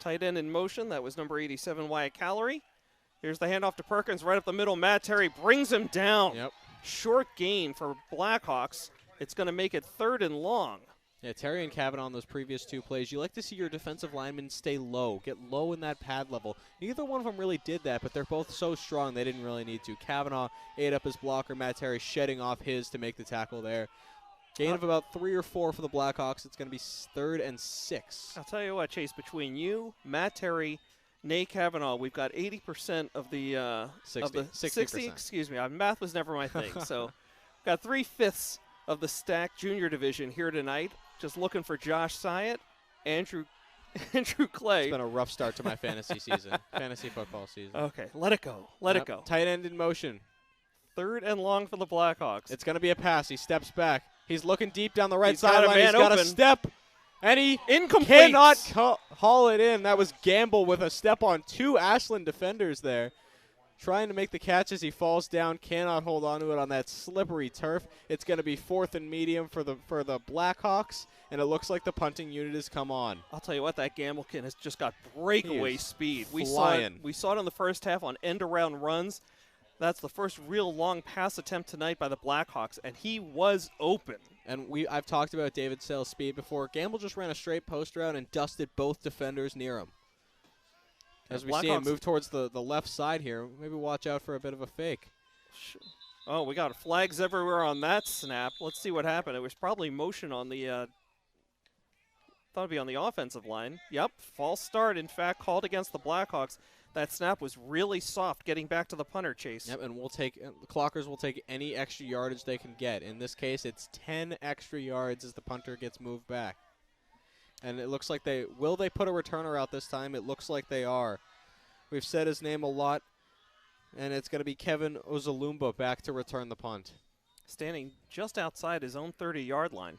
Tight end in motion. That was number 87, Wyatt Callery. Here's the handoff to Perkins right up the middle. Matt Terry brings him down. Yep. Short gain for Blackhawks. It's going to make it 3rd and long. Yeah, Terry and Kavanaugh on those previous 2 plays, you like to see your defensive linemen stay low, get low in that pad level. Neither one of them really did that, but they're both so strong they didn't really need to. Kavanaugh ate up his blocker, Matt Terry shedding off his to make the tackle there. Gain of about 3 or 4 for the Blackhawks. It's going to be 3rd and 6. I'll tell you what, Chase, between you, Matt Terry, Nate Kavanaugh, we've got 80% of the 60. Excuse me, math was never my thing. So got 3/5 of the stacked junior division here tonight. Just looking for Josh Syatt, Andrew Clay. It's been a rough start to my fantasy season, fantasy football season. Okay, let it go. Let it go. Tight end in motion. 3rd and long for the Blackhawks. It's going to be a pass. He steps back. He's looking deep down the right He's got a sideline. man He's got open. a step, and he Incomplete. cannot haul it in. That was Gamble with a step on 2 Ashland defenders there. Trying to make the catch as he falls down, cannot hold on to it on that slippery turf. It's going to be 4th and medium for the Blackhawks, and it looks like the punting unit has come on. I'll tell you what, that Gamblekin has just got breakaway speed. We saw it in the first half on end-around runs. That's the first real long pass attempt tonight by the Blackhawks, and he was open. And I've talked about David Sale's speed before. Gamble just ran a straight post route and dusted both defenders near him. As we see him move towards the left side here, maybe watch out for a bit of a fake. Oh, we got flags everywhere on that snap. Let's see what happened. It was probably motion on the thought it'd be on the offensive line. Yep, false start, in fact, called against the Blackhawks. That snap was really soft getting back to the punter, Chase. Yep, and the Clockers will take any extra yardage they can get. In this case, it's 10 extra yards as the punter gets moved back. And it looks like they put a returner out this time? It looks like they are. We've said his name a lot, and it's going to be Kevin Ozalumba back to return the punt. Standing just outside his own 30-yard line.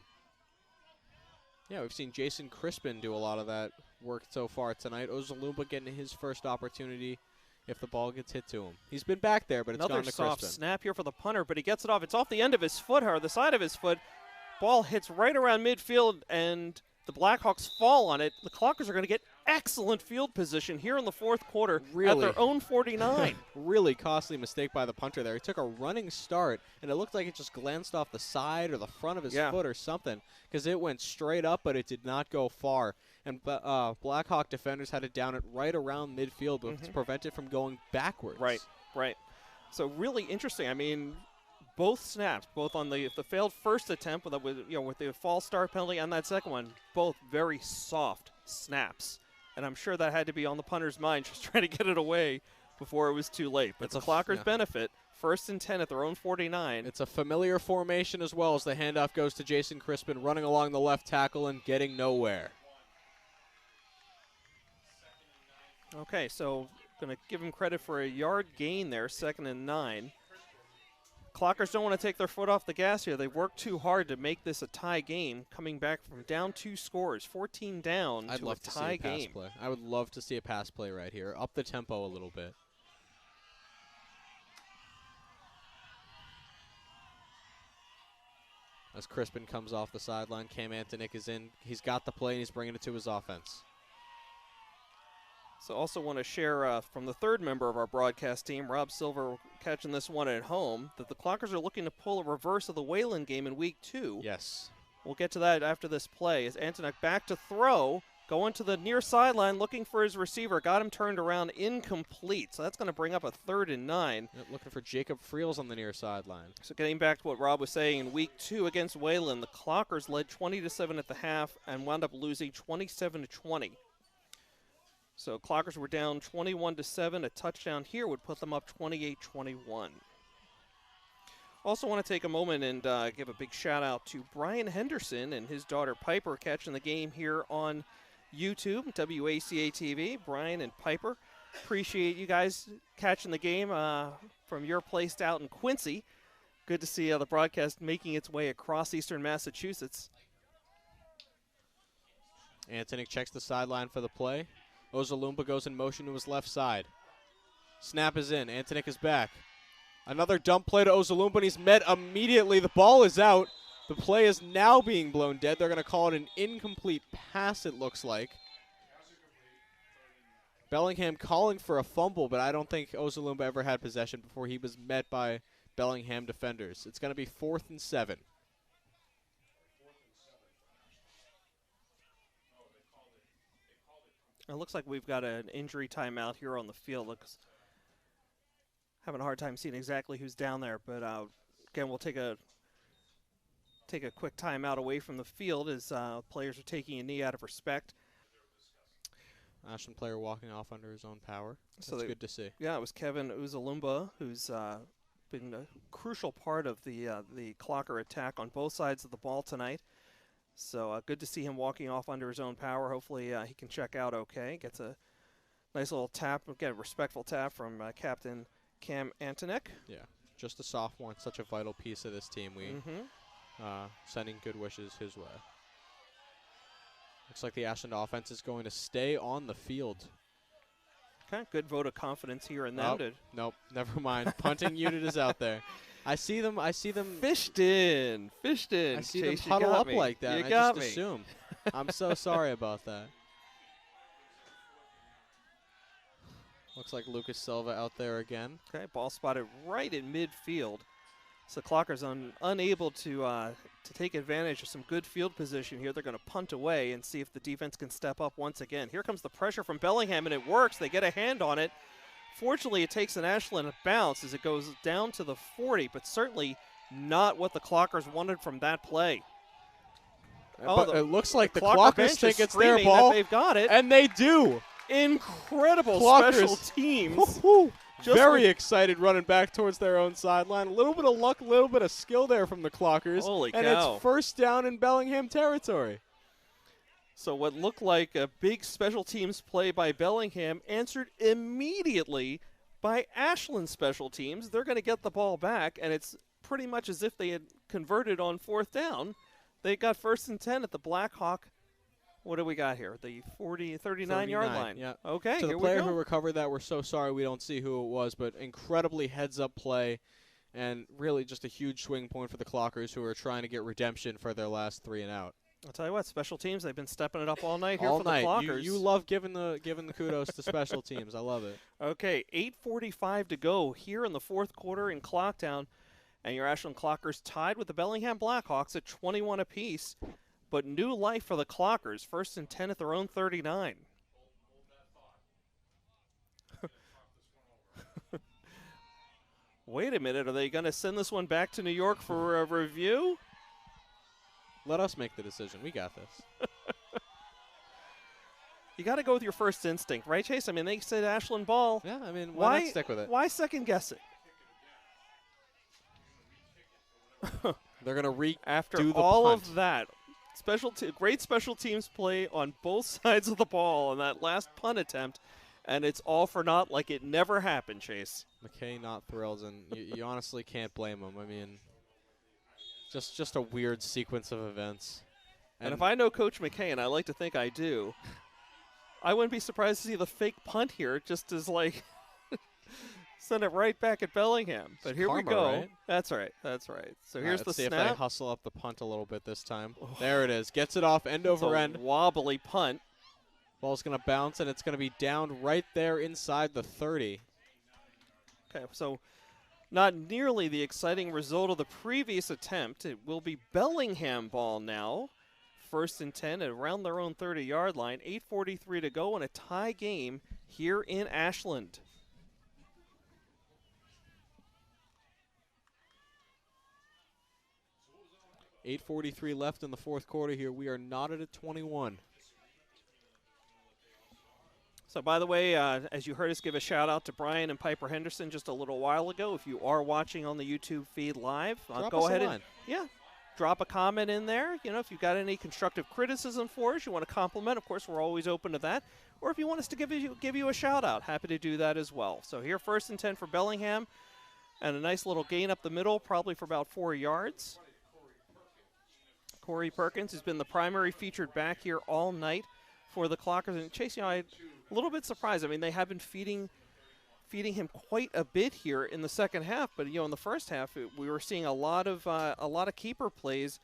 Yeah, we've seen Jason Crispin do a lot of that work so far tonight. Ozalumba getting his first opportunity if the ball gets hit to him. He's been back there, but it's gone to Crispin. Another soft snap here for the punter, but he gets it off. It's off the end of his foot, or the side of his foot. Ball hits right around midfield, and the Blackhawks fall on it. The Clockers are going to get excellent field position here in the 4th quarter at their own 49. Really costly mistake by the punter there. He took a running start, and it looked like it just glanced off the side or the front of his foot or something, because it went straight up, but it did not go far. And Blackhawk defenders had to down it right around midfield to prevent it from going backwards. Right. So really interesting. I mean, both snaps, both on the failed first attempt with the false start penalty and that second one, both very soft snaps. And I'm sure that had to be on the punter's mind, just trying to get it away before it was too late. But it's the Clockers' benefit. 1st and 10 at their own 49. It's a familiar formation as well as the handoff goes to Jason Crispin, running along the left tackle and getting nowhere. Okay, so going to give him credit for a yard gain there, 2nd and 9. Clockers don't want to take their foot off the gas here. They've worked too hard to make this a tie game, coming back from down 2 scores, 14 down to a tie game. Play. I would love to see a pass play right here. Up the tempo a little bit. As Crispin comes off the sideline, Cam Antonik is in. He's got the play, and he's bringing it to his offense. So also want to share from the 3rd member of our broadcast team, Rob Silver, catching this one at home, that the Clockers are looking to pull a reverse of the Wayland game in Week 2. Yes. We'll get to that after this play. As Antonik back to throw, going to the near sideline, looking for his receiver. Got him turned around, incomplete. So that's going to bring up a 3rd and 9. Yep, looking for Jacob Friels on the near sideline. So getting back to what Rob was saying, in Week 2 against Wayland, the Clockers led 20-7 at the half and wound up losing 27-20. So Clockers were down 21-7. A touchdown here would put them up 28-21. Also want to take a moment and give a big shout out to Brian Henderson and his daughter Piper catching the game here on YouTube, WACA-TV. Brian and Piper, appreciate you guys catching the game from your place out in Quincy. Good to see the broadcast making its way across eastern Massachusetts. Antonik checks the sideline for the play. Ozalumba goes in motion to his left side. Snap is in. Antonik is back. Another dump play to Ozalumba, and he's met immediately. The ball is out. The play is now being blown dead. They're going to call it an incomplete pass, it looks like. Bellingham calling for a fumble, but I don't think Ozalumba ever had possession before he was met by Bellingham defenders. It's going to be 4th and 7. It looks like we've got an injury timeout here on the field. Looks having a hard time seeing exactly who's down there, but again, we'll take a quick timeout away from the field as players are taking a knee out of respect. Ashland player walking off under his own power. So That's good to see. Yeah, it was Kevin Uzalumba who's been a crucial part of the Clocker attack on both sides of the ball tonight. So good to see him walking off under his own power. Hopefully he can check out okay. Gets a nice little tap, again, a respectful tap from Captain Cam Antonek. Yeah, just a sophomore and such a vital piece of this team. We sending good wishes his way. Looks like the Ashland offense is going to stay on the field. Okay, good vote of confidence here in them. Nope, never mind. Punting unit is out there. I see them. Fished in. I see Chase, them huddle up me. like that. You I got just me. assume. I'm so sorry about that. Looks like Lucas Silva out there again. Okay, ball spotted right in midfield. So Clocker's unable to take advantage of some good field position here. They're going to punt away and see if the defense can step up once again. Here comes the pressure from Bellingham, and it works. They get a hand on it. Fortunately, it takes an Ashland bounce as it goes down to the 40, but certainly not what the Clockers wanted from that play. But it looks like the Clocker Clockers bench think is it's their screaming ball, that they've got it. and they do. Incredible Clockers. special teams. Very excited running back towards their own sideline. A little bit of luck, a little bit of skill there from the Clockers. Holy and cow. it's first down in Bellingham territory. So what looked like a big special teams play by Bellingham answered immediately by Ashland special teams. They're going to get the ball back, and it's pretty much as if they had converted on fourth down. They got 1st and 10 at the Blackhawk. What do we got here? The 39-yard line. Yeah. Okay, To here the player we go. who recovered that, we're so sorry we don't see who it was, but incredibly heads-up play and really just a huge swing point for the Clockers, who are trying to get redemption for their last 3 and out. I'll tell you what, special teams, they've been stepping it up all night here all for night. the Clockers. You love giving the kudos to special teams. I love it. Okay, 8:45 to go here in the fourth quarter in Clocktown, and your Ashland Clockers tied with the Bellingham Blackhawks at 21 apiece. But new life for the Clockers, 1st and 10 at their own 39. Wait a minute, are they going to send this one back to New York for a review? Let us make the decision. We got this. You got to go with your first instinct, right, Chase? I mean, they said Ashland ball. Yeah, I mean, why not stick with it? Why second guess it? They're going to After do the all punt. of that, great special teams play on both sides of the ball on that last punt attempt, and it's all for naught like it never happened, Chase. McKay not thrilled, and you honestly can't blame him. I mean, just a weird sequence of events. And if I know Coach McKay, and I like to think I do, I wouldn't be surprised to see the fake punt here just as, like, send it right back at Bellingham. But here we karma, go. right? That's right. That's right. So here's the let's see snap. if they hustle up the punt a little bit this time. There it is. Gets it off end over end. Wobbly punt. Ball's going to bounce, and it's going to be down right there inside the 30. Okay, so not nearly the exciting result of the previous attempt. It will be Bellingham ball now. 1st and 10 at around their own 30-yard line. 8:43 to go in a tie game here in Ashland. .8:43 left in the fourth quarter here. We are knotted at 21. So, by the way, as you heard us give a shout-out to Brian and Piper Henderson just a little while ago, if you are watching on the YouTube feed live, go ahead and drop a comment in there. You know, if you've got any constructive criticism for us, you want to compliment, of course, we're always open to that. Or if you want us to give you a shout-out, happy to do that as well. So here, 1st and 10 for Bellingham, and a nice little gain up the middle, probably for about 4 yards. Corey Perkins has been the primary featured back here all night for the Clockers. And Chase, you know, I'm a little bit surprised. I mean, they have been feeding him quite a bit here in the second half, but you know, in the first half, we were seeing a lot of keeper plays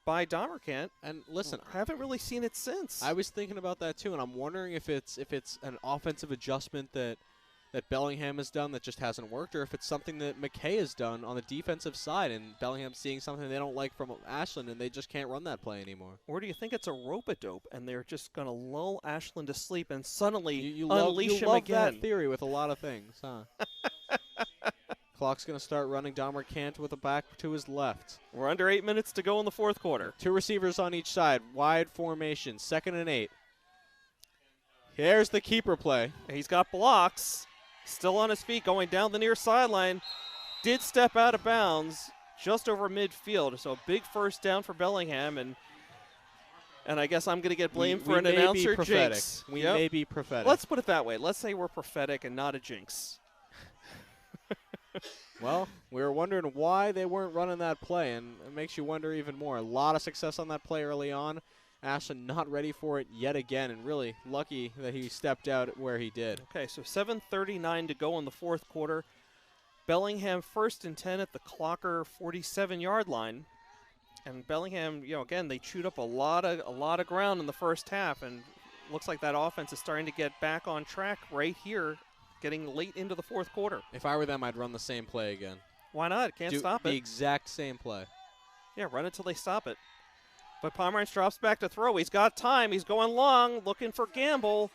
by Domerkant. And listen, haven't really seen it since. I was thinking about that too, and I'm wondering if it's an offensive adjustment that that Bellingham has done that just hasn't worked, or if it's something that McKay has done on the defensive side and Bellingham's seeing something they don't like from Ashland and they just can't run that play anymore. Or do you think it's a rope-a-dope and they're just going to lull Ashland to sleep and suddenly You unleash him love again? that theory with a lot of things, huh? Clock's going to start running. Dahmer Kant with a back to his left. We're under 8 minutes to go in the fourth quarter. 2 receivers on each side. Wide formation. 2nd and 8. Here's the keeper play. He's got blocks. Still on his feet going down the near sideline. Did step out of bounds just over midfield. So a big first down for Bellingham. And I guess I'm going to get blamed for an announcer jinx. We may be prophetic. Let's put it that way. Let's say we're prophetic and not a jinx. Well, we were wondering why they weren't running that play, and it makes you wonder even more. A lot of success on that play early on. Ashland not ready for it yet again, and really lucky that he stepped out where he did. Okay, so 7:39 to go in the fourth quarter. Bellingham 1st and 10 at the Clocker 47-yard line. And Bellingham, again, they chewed up a lot of ground in the first half, and looks like that offense is starting to get back on track right here, getting late into the fourth quarter. If I were them, I'd run the same play again. Why not? Can't stop it. The exact same play. Yeah, run it till they stop it. But Pomerantz drops back to throw. He's got time. He's going long, looking for Gamble.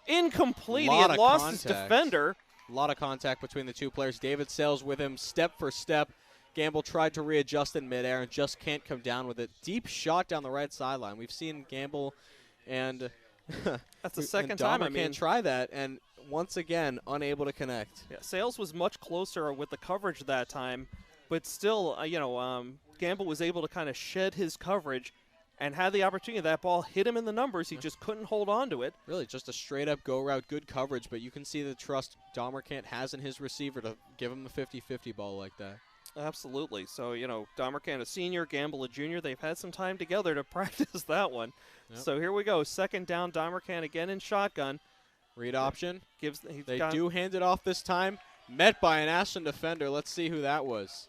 Incomplete. He had lost his defender. A lot of contact between the two players. David Sales with him step for step. Gamble tried to readjust in midair and just can't come down with it. Deep shot down the right sideline. We've seen Gamble and that's the second time. Can't try that, and once again unable to connect. Yeah, Sales was much closer with the coverage that time, but still, Gamble was able to kind of shed his coverage and had the opportunity. That ball hit him in the numbers. He just couldn't hold on to it. Really, just a straight-up go route, good coverage, but you can see the trust Dahmer Kant has in his receiver to give him a 50-50 ball like that. Absolutely. So, Dahmer Kant, a senior, Gamble, a junior. They've had some time together to practice that one. Yep. So here we go. 2nd down, Dahmer Kant again in shotgun. Read option. They do hand it off this time. Met by an Ashland defender. Let's see who that was.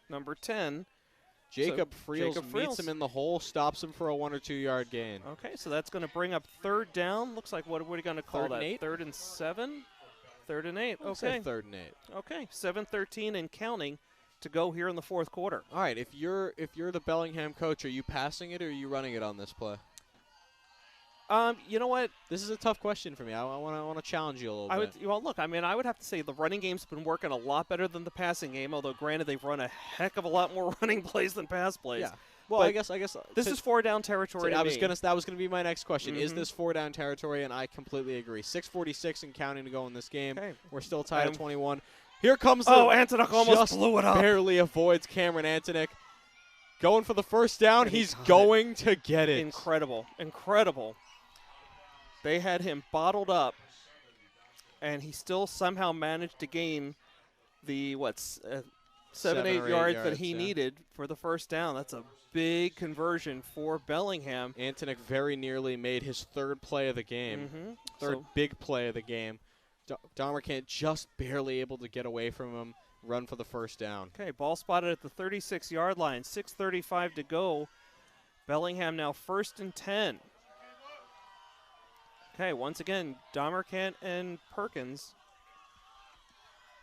Number 10. Jacob Friels meets him in the hole, stops him for a 1 or 2 yard gain. Okay, so that's going to bring up 3rd down. Looks like what are we going to call that? 3rd and 7? 3rd and 8. Okay. 3rd and 8. Okay, 7:13 and counting to go here in the fourth quarter. All right, if you're the Bellingham coach, are you passing it or are you running it on this play? You know what? This is a tough question for me. I want to challenge you a little bit. Well, look, I would have to say the running game's been working a lot better than the passing game, although granted they've run a heck of a lot more running plays than pass plays. Yeah. Well, I guess this is 4-down territory. That was gonna be my next question. Is this 4-down territory? And I completely agree. 6:46 and counting to go in this game. Okay. We're still tied at 21. Here comes Antonik almost blew it up. Barely avoids Cameron Antonik. Going for the first down. He's going to get it. Incredible. They had him bottled up, and he still somehow managed to gain the 7-8 yards that he needed for the first down. That's a big conversion for Bellingham. Antonik very nearly made his 3rd play of the game. Third big play of the game. Dahmer Kant just barely able to get away from him, run for the first down. Okay, ball spotted at the 36-yard line. 6:35 to go. Bellingham now 1st and 10. Okay, once again, Dahmer Kant and Perkins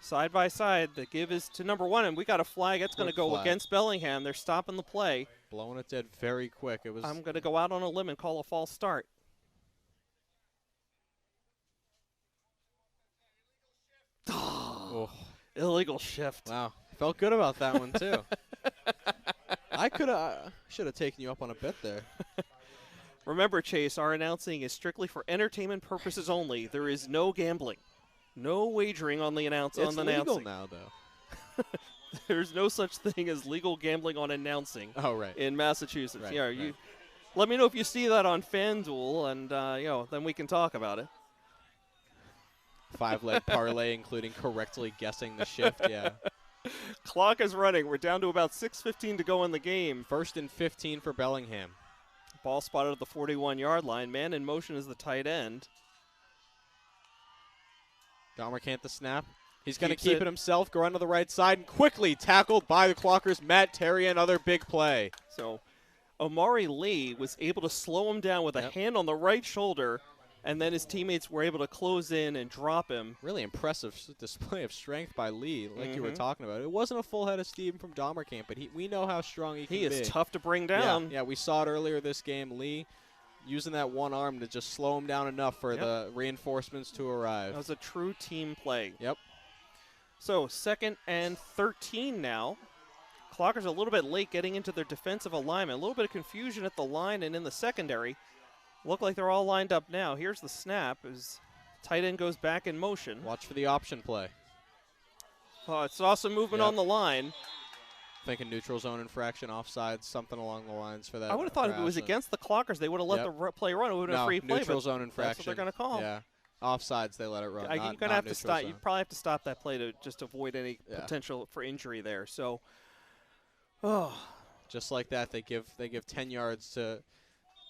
side by side. The give is to number 1, and we got a flag. It's going to go against Bellingham. They're stopping the play. Blowing it dead very quick. I'm going to go out on a limb and call a false start. Oh. Illegal shift. Wow. Felt good about that one, too. I should have taken you up on a bet there. Remember, Chase, our announcing is strictly for entertainment purposes only. There is no gambling. No wagering on the announcing. It's legal now, though. There's no such thing as legal gambling on announcing. Oh, right. In Massachusetts. Right, yeah, right. Let me know if you see that on FanDuel, and then we can talk about it. 5-leg parlay, including correctly guessing the shift. Yeah. Clock is running. We're down to about 6:15 to go in the game. 1st and 15 for Bellingham. Ball spotted at the 41-yard line. Man in motion is the tight end. Dahmer Kant the snap. He's going to keep it himself, go onto the right side, and quickly tackled by the Clockers. Matt Terry, another big play. So Omari Lee was able to slow him down with a hand on the right shoulder and then his teammates were able to close in and drop him. Really impressive display of strength by Lee, like you were talking about. It wasn't a full head of steam from Dahmerkamp, but we know how strong he can be. He is tough to bring down. Yeah, we saw it earlier this game. Lee using that one arm to just slow him down enough for the reinforcements to arrive. That was a true team play. Yep. So 2nd and 13 now. Clockers a little bit late getting into their defensive alignment. A little bit of confusion at the line and in the secondary. Look like they're all lined up now. Here's the snap as tight end goes back in motion. Watch for the option play. Oh, I saw some movement on the line. Thinking neutral zone infraction, offside, something along the lines for that. I would have thought if it was against the Clockers, they would have let the play run. It would have been a free play. Neutral zone infraction. That's what they're going to call. Yeah. Offsides, they let it run. You're going to have to stop. You probably have to stop that play to just avoid any potential for injury there. So, just like that, they give 10 yards to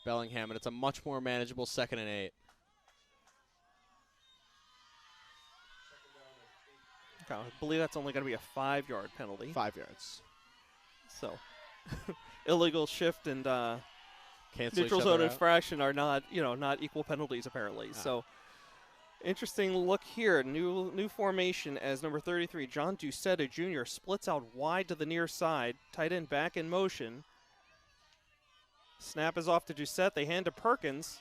Bellingham, and it's a much more manageable 2nd and 8. Okay, I believe that's only going to be a 5-yard penalty. 5 yards. So, illegal shift and neutral zone out. infraction are not equal penalties apparently. So, interesting look here. New formation as number 33, John Doucette Jr. splits out wide to the near side. Tight end back in motion. Snap is off to Doucette. They hand to Perkins.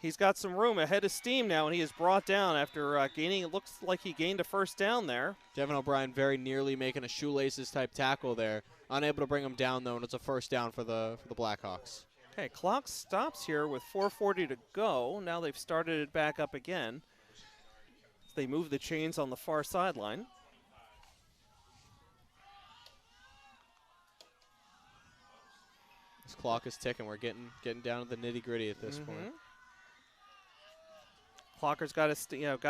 He's got some room ahead of steam now, and he is brought down after gaining. It looks like he gained a first down there. Devin O'Brien very nearly making a shoelaces type tackle there. Unable to bring him down though, and it's a first down for the Blackhawks. Okay, clock stops here with 4:40 to go. Now they've started it back up again. They move the chains on the far sideline. This clock is ticking. We're getting down to the nitty gritty at this point. Clocker's got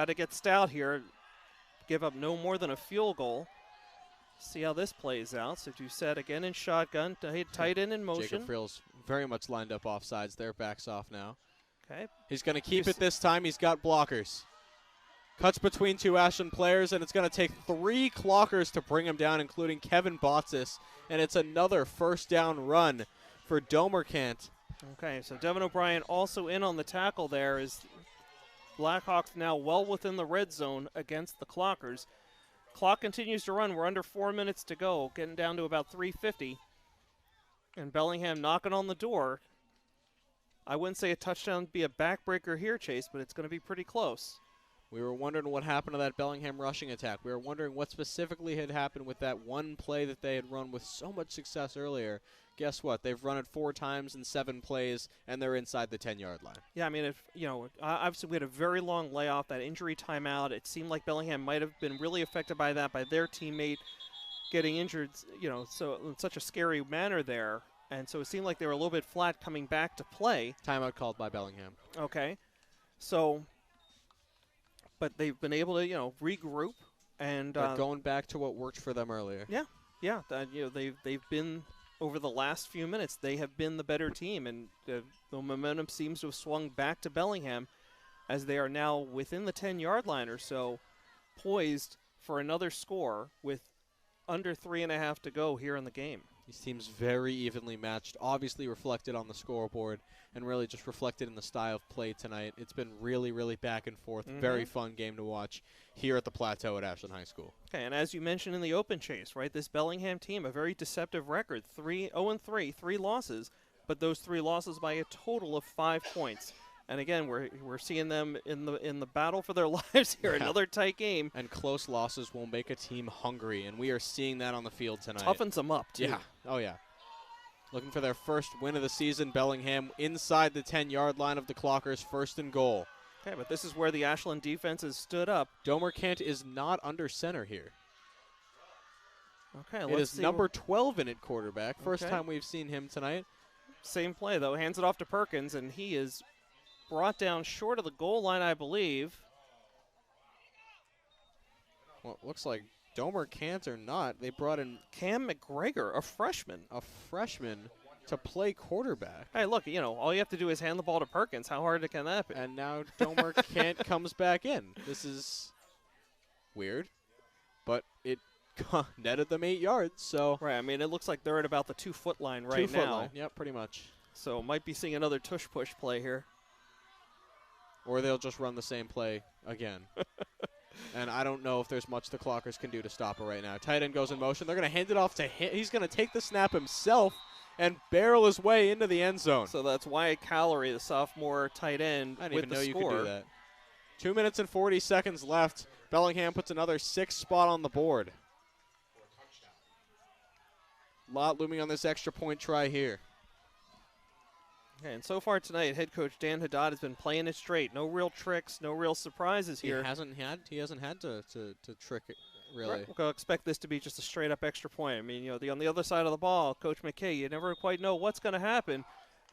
to get stout here. Give up no more than a field goal. See how this plays out. So Doucette again in shotgun, tight end in motion. Jacob Frill's very much lined up offsides there. Backs off now. Okay. He's going to keep it this time. He's got blockers. Cuts between 2 Ashland players, and it's going to take 3 clockers to bring him down, including Kevin Botsis. And it's another first down run for Dahmerkamp. Okay, so Devin O'Brien also in on the tackle there as Blackhawks now well within the red zone against the Clockers. Clock continues to run. We're under 4 minutes to go, getting down to about 3:50. And Bellingham knocking on the door. I wouldn't say a touchdown would be a backbreaker here, Chase, but it's going to be pretty close. We were wondering what happened to that Bellingham rushing attack. We were wondering what specifically had happened with that one play that they had run with so much success earlier. Guess what? They've run it 4 times in 7 plays, and they're inside the 10-yard line. Yeah, I mean, obviously we had a very long layoff, that injury timeout. It seemed like Bellingham might have been really affected by that, by their teammate getting injured, so in such a scary manner there. And so it seemed like they were a little bit flat coming back to play. Timeout called by Bellingham. Okay. So, but they've been able to, regroup. And going back to what worked for them earlier. Yeah. They've been, over the last few minutes, they have been the better team. And the momentum seems to have swung back to Bellingham as they are now within the 10-yard line or so, poised for another score with under 3.5 to go here in the game. These teams very evenly matched, obviously reflected on the scoreboard, and really just reflected in the style of play tonight. It's been really, really back and forth. Very fun game to watch here at the Plateau at Ashland High School. Okay, and as you mentioned in the open chase, right, this Bellingham team, a very deceptive record, 0-3, 3 losses, but those 3 losses by a total of 5 points. And again, we're seeing them in the battle for their lives here. Yeah. Another tight game. And close losses will make a team hungry, and we are seeing that on the field tonight. Toughens them up, too. Yeah. Oh, yeah. Looking for their first win of the season. Bellingham inside the 10-yard line of the Clockers, 1st and goal. Okay, but this is where the Ashland defense has stood up. Dahmerkamp is not under center here. Okay, let's see. It is number 12 in at quarterback. First time we've seen him tonight. Same play, though. Hands it off to Perkins, and he is brought down short of the goal line, I believe. Well, it looks like Dahmerkamp or not. They brought in Cam McGregor, a freshman. To play quarterback. Hey, look, all you have to do is hand the ball to Perkins. How hard can that be? And now Dahmerkamp comes back in. This is weird, but it netted them 8 yards. So right, I mean, it looks like they're at about the 2-foot line right now. 2-foot line, yep, pretty much. So might be seeing another tush-push play here. or they'll just run the same play again. And I don't know if there's much the Clockers can do to stop it right now. Tight end goes in motion. They're going to hand it off to him. He's going to take the snap himself and barrel his way into the end zone. So that's Wyatt Callery, the sophomore tight end, I didn't with even the know you score. could do that. 2 minutes and 40 seconds left. Bellingham puts another 6th spot on the board. Lot looming on this extra point try here. Okay, and so far tonight, head coach Dan Haddad has been playing it straight. No real tricks, no real surprises here. He hasn't had to trick it, really. Right, we'll expect this to be just a straight-up extra point. I mean, on the other side of the ball, Coach McKay, you never quite know what's going to happen.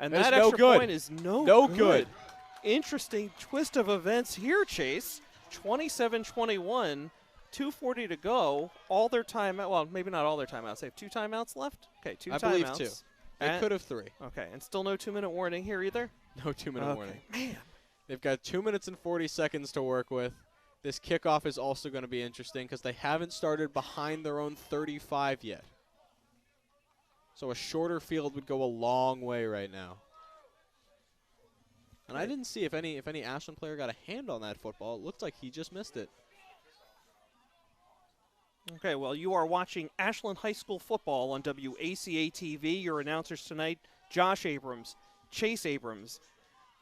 And It's that no extra good. point is no good. Interesting twist of events here, Chase. 27-21, 2:40 to go. All their timeout, well, maybe not all their timeouts. They have 2 timeouts left? Okay, 2 timeouts. I believe 2. They could have 3. Okay, and still no 2-minute warning here either? No 2-minute warning. Man. They've got 2 minutes and 40 seconds to work with. This kickoff is also going to be interesting because they haven't started behind their own 35 yet. So a shorter field would go a long way right now. And I didn't see if any Ashland player got a hand on that football. It looked like he just missed it. Okay, well, you are watching Ashland High School football on WACA-TV. Your announcers tonight, Josh Abrams, Chase Abrams.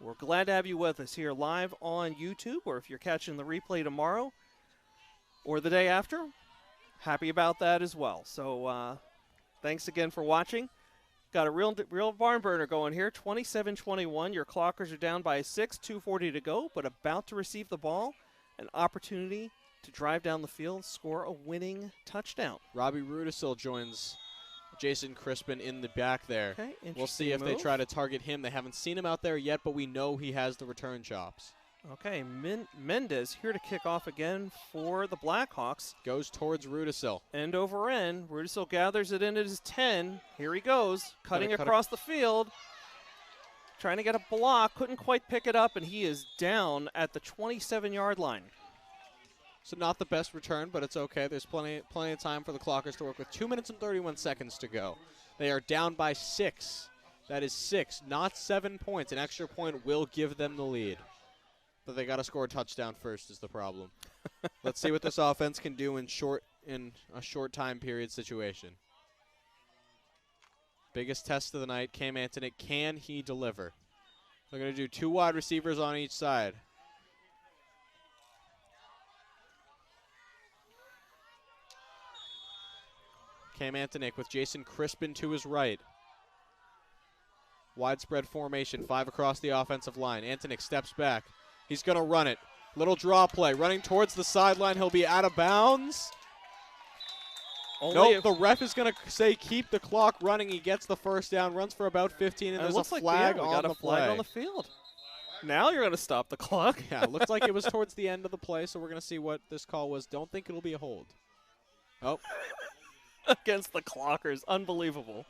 We're glad to have you with us here live on YouTube, or if you're catching the replay tomorrow or the day after, happy about that as well. So thanks again for watching. Got a real barn burner going here, 27-21. Your Clockers are down by 6, 2:40 to go, but about to receive the ball. An opportunity to drive down the field, score a winning touchdown. Robbie Rudisil joins Jason Crispin in the back there. Okay, we'll see if they try to target him. They haven't seen him out there yet, but we know he has the return chops. Okay, Mendez here to kick off again for the Blackhawks. Goes towards Rudisil. End over end. Rudisil gathers it in at his 10. Here he goes, cutting across the field. Trying to get a block, couldn't quite pick it up, and he is down at the 27-yard line. So not the best return, but it's okay. There's plenty of time for the Clockers to work with. 2 minutes and 31 seconds to go. They are down by 6. That is 6, not 7 points. An extra point will give them the lead. But they got to score a touchdown first is the problem. Let's see what this offense can do in a short time period situation. Biggest test of the night, Cam Antonick. Can he deliver? They're going to do 2 wide receivers on each side. Cam Antonick with Jason Crispin to his right. Widespread formation, 5 across the offensive line. Antonick steps back. He's going to run it. Little draw play. Running towards the sideline. He'll be out of bounds. Nope, the ref is going to say keep the clock running. He gets the first down, runs for about 15, and there's a flag on the play. Flag on the field. Now you're going to stop the clock. Yeah, it looks like it was towards the end of the play, so we're going to see what this call was. Don't think it'll be a hold. Oh. Against the Clockers. Unbelievable.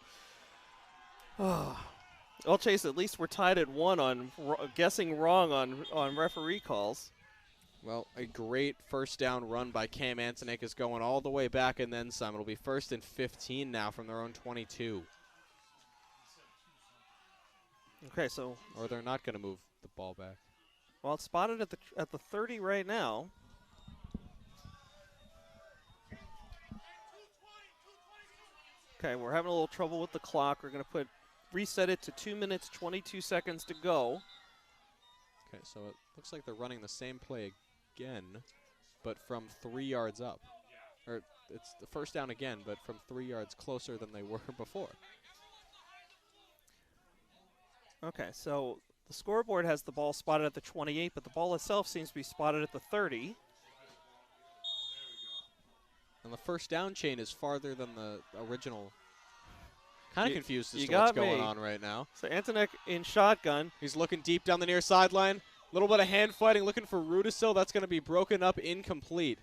Well, Chase, at least we're tied at 1 on guessing wrong on referee calls. Well, a great first down run by Cam Antonick is going all the way back and then some. It'll be 1st and 15 now from their own 22. Okay, so. Or they're not going to move the ball back. Well, it's spotted at the 30 right now. Okay, we're having a little trouble with the clock. We're going to reset it to 2 minutes, 22 seconds to go. Okay, so it looks like they're running the same play again, but from 3 yards up. Or it's the first down again, but from 3 yards closer than they were before. Okay, so the scoreboard has the ball spotted at the 28, but the ball itself seems to be spotted at the 30. And the first down chain is farther than the original. Kind of confused as to got what's going on right now. So Antonick in shotgun. He's looking deep down the near sideline. A little bit of hand fighting, looking for Rudisil. That's going to be broken up, incomplete.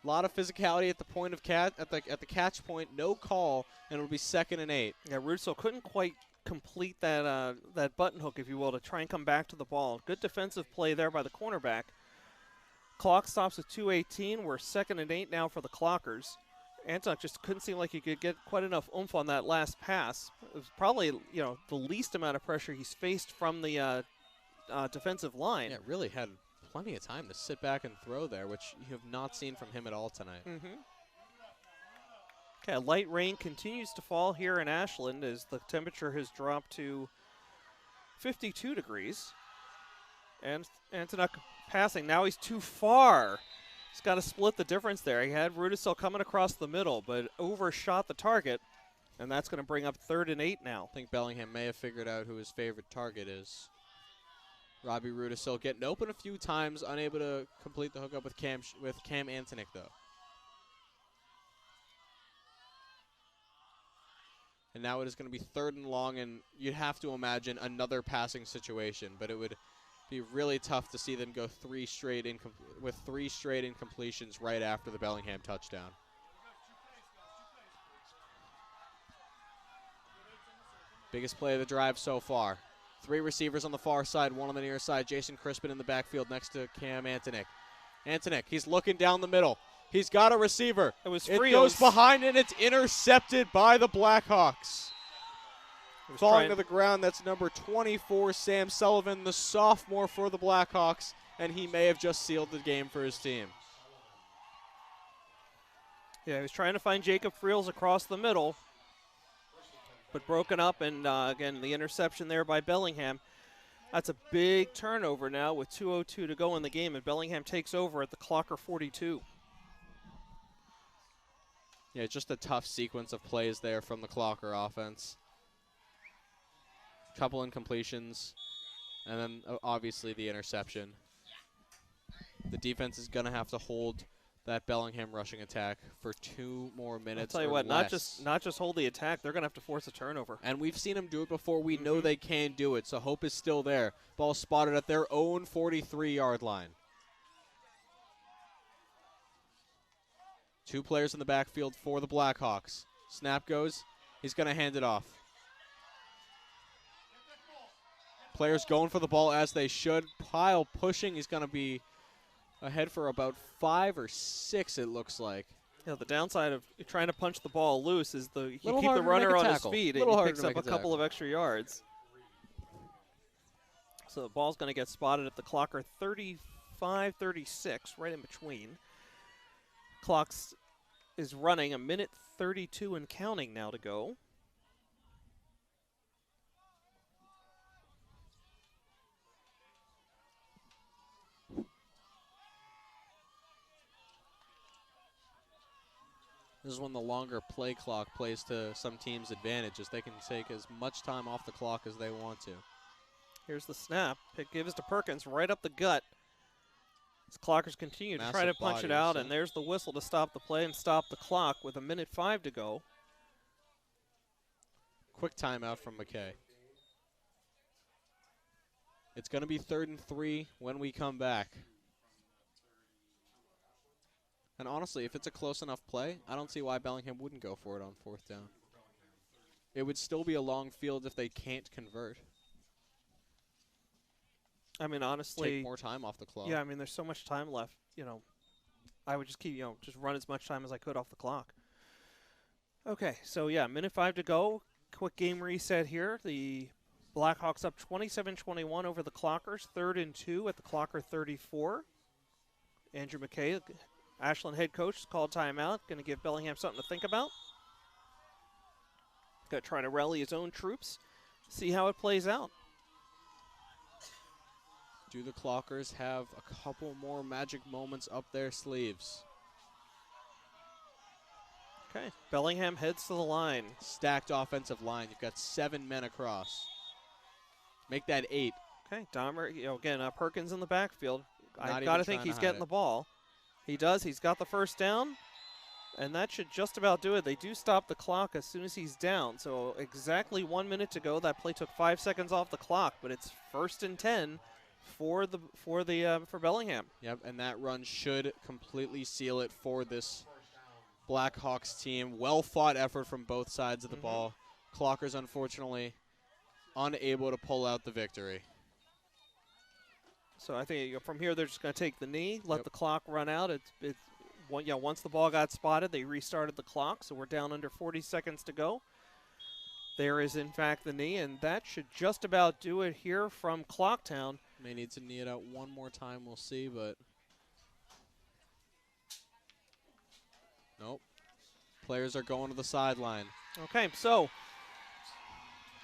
A lot of physicality at the point of at the catch point. No call, and it'll be 2nd and 8. Yeah, Rudisil couldn't quite complete that button hook, if you will, to try and come back to the ball. Good defensive play there by the cornerback. Clock stops at 2:18. We're 2nd and 8 now for the Clockers. Antonick just couldn't seem like he could get quite enough oomph on that last pass. It was probably, the least amount of pressure he's faced from the defensive line. Yeah, really had plenty of time to sit back and throw there, which you have not seen from him at all tonight. Okay, light rain continues to fall here in Ashland as the temperature has dropped to 52 degrees. And Antonuck passing. Now he's too far. He's got to split the difference there. He had Rudisill coming across the middle, but overshot the target, and that's going to bring up 3rd and 8 now. I think Bellingham may have figured out who his favorite target is. Robbie Rudisill getting open a few times, unable to complete the hookup with Cam Antonuck, though. And now it is going to be 3rd and long, and you'd have to imagine another passing situation, but it would be really tough to see them go 3 straight incompletions right after the Bellingham touchdown. Biggest play of the drive so far. 3 receivers on the far side, 1 on the near side. Jason Crispin in the backfield next to Cam Antonuck. Antonuck, he's looking down the middle. He's got a receiver. It goes behind, and it's intercepted by the Blackhawks. Falling to the ground, that's number 24, Sam Sullivan, the sophomore for the Blackhawks, and he may have just sealed the game for his team. Yeah, he was trying to find Jacob Friels across the middle, but broken up, and again, the interception there by Bellingham. That's a big turnover now with 2:02 to go in the game, and Bellingham takes over at the Clocker 42. Yeah, just a tough sequence of plays there from the Clocker offense. Couple incompletions, and then obviously the interception. The defense is going to have to hold that Bellingham rushing attack for 2 more minutes. I'll tell you or what, less. not just hold the attack, they're going to have to force a turnover. And we've seen them do it before. We know they can do it, so hope is still there. Ball spotted at their own 43-yard line. 2 players in the backfield for the Blackhawks. Snap goes. He's going to hand it off. Players going for the ball as they should. Pile pushing. He's going to be ahead for about 5 or 6, it looks like. Yeah, the downside of trying to punch the ball loose is you keep the harder runner to make a on his tackle. feet, and he picks up a couple of extra yards. So the ball's going to get spotted at the Clocker 35-36, right in between. Clock is running, 1:32 and counting now to go. This is when the longer play clock plays to some teams' advantages. They can take as much time off the clock as they want to. Here's the snap. Pick gives to Perkins right up the gut. As Clockers continue to try to punch it out, and there's the whistle to stop the play and stop the clock with 1:05 to go. Quick timeout from McKay. It's going to be 3rd and 3 when we come back. And honestly, if it's a close enough play, I don't see why Bellingham wouldn't go for it on 4th down. It would still be a long field if they can't convert. I mean, honestly, take more time off the clock. Yeah, I mean, there's so much time left. I would just keep, just run as much time as I could off the clock. Okay, so yeah, 1:05 to go. Quick game reset here. The Blackhawks up 27-21 over the Clockers. 3rd and 2 at the Clocker 34. Andrew McKay, Ashland head coach, called timeout. Going to give Bellingham something to think about. Going to try to rally his own troops. See how it plays out. Do the Clockers have a couple more magic moments up their sleeves? Okay, Bellingham heads to the line. Stacked offensive line. You've got 7 men across. Make that 8. Okay, Dahmer, again, Perkins in the backfield. I've got to think he's getting the ball. He does. He's got the first down, and that should just about do it. They do stop the clock as soon as he's down. So exactly 1 minute to go. That play took 5 seconds off the clock, but it's 1st and 10 for Bellingham. Yep, and that run should completely seal it for this Blackhawks team. Well-fought effort from both sides of the ball. Clockers, unfortunately, unable to pull out the victory. So I think from here they're just going to take the knee, let the clock run out. Once the ball got spotted, they restarted the clock, so we're down under 40 seconds to go. There is, in fact, the knee, and that should just about do it here from Clocktown. May need to knee it out one more time. We'll see, but nope. Players are going to the sideline. Okay, so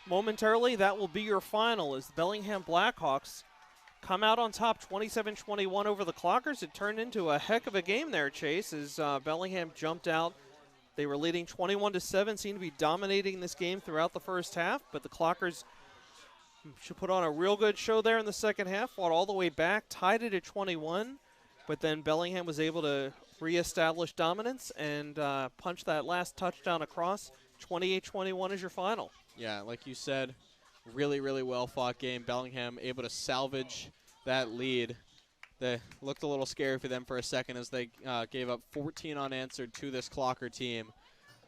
momentarily that will be your final as the Bellingham Blackhawks come out on top 27-21 over the Clockers. It turned into a heck of a game there, Chase, as Bellingham jumped out. They were leading 21-7, seemed to be dominating this game throughout the first half, but the Clockers should put on a real good show there in the second half, fought all the way back, tied it at 21, but then Bellingham was able to reestablish dominance and punch that last touchdown across. 28-21 is your final. Yeah, like you said, really, really well-fought game. Bellingham able to salvage that lead. They looked a little scary for them for a second as they gave up 14 unanswered to this Clocker team,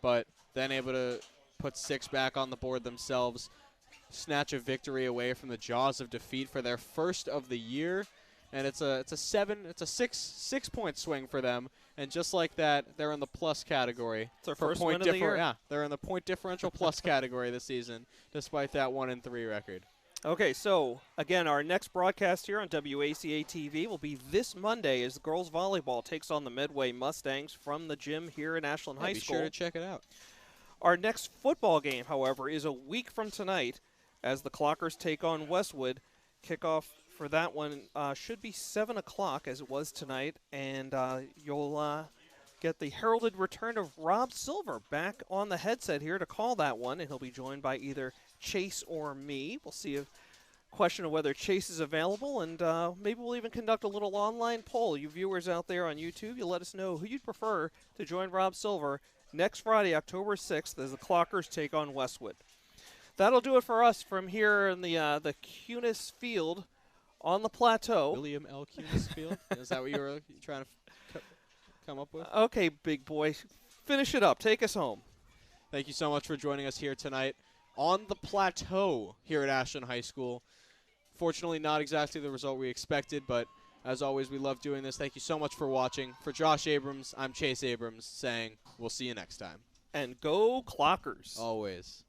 but then able to put 6 back on the board themselves, snatch a victory away from the jaws of defeat for their first of the year. And it's a 6-point swing for them, and just like that, they're in the plus category. It's their first win of the year. Yeah, they're in the point differential plus category this season, despite that 1-3 record. Okay, so again, our next broadcast here on WACA-TV will be this Monday as the girls volleyball takes on the Medway Mustangs from the gym here in Ashland High School. Be sure to check it out. Our next football game, however, is a week from tonight as the Clockers take on Westwood. Kickoff for that one should be 7 o'clock as it was tonight, and you'll get the heralded return of Rob Silver back on the headset here to call that one, and he'll be joined by either Chase or me. We'll see a question of whether Chase is available, and maybe we'll even conduct a little online poll. You viewers out there on YouTube, you'll let us know who you'd prefer to join Rob Silver next Friday, October 6th, as the Clockers take on Westwood. That'll do it for us from here in the Cunis Field on the plateau. William L. Cunis Field? Is that what you were trying to come up with? Okay, big boy. Finish it up. Take us home. Thank you so much for joining us here tonight on the plateau here at Ashland High School. Fortunately, not exactly the result we expected, but as always, we love doing this. Thank you so much for watching. For Josh Abrams, I'm Chase Abrams saying we'll see you next time. And go Clockers. Always.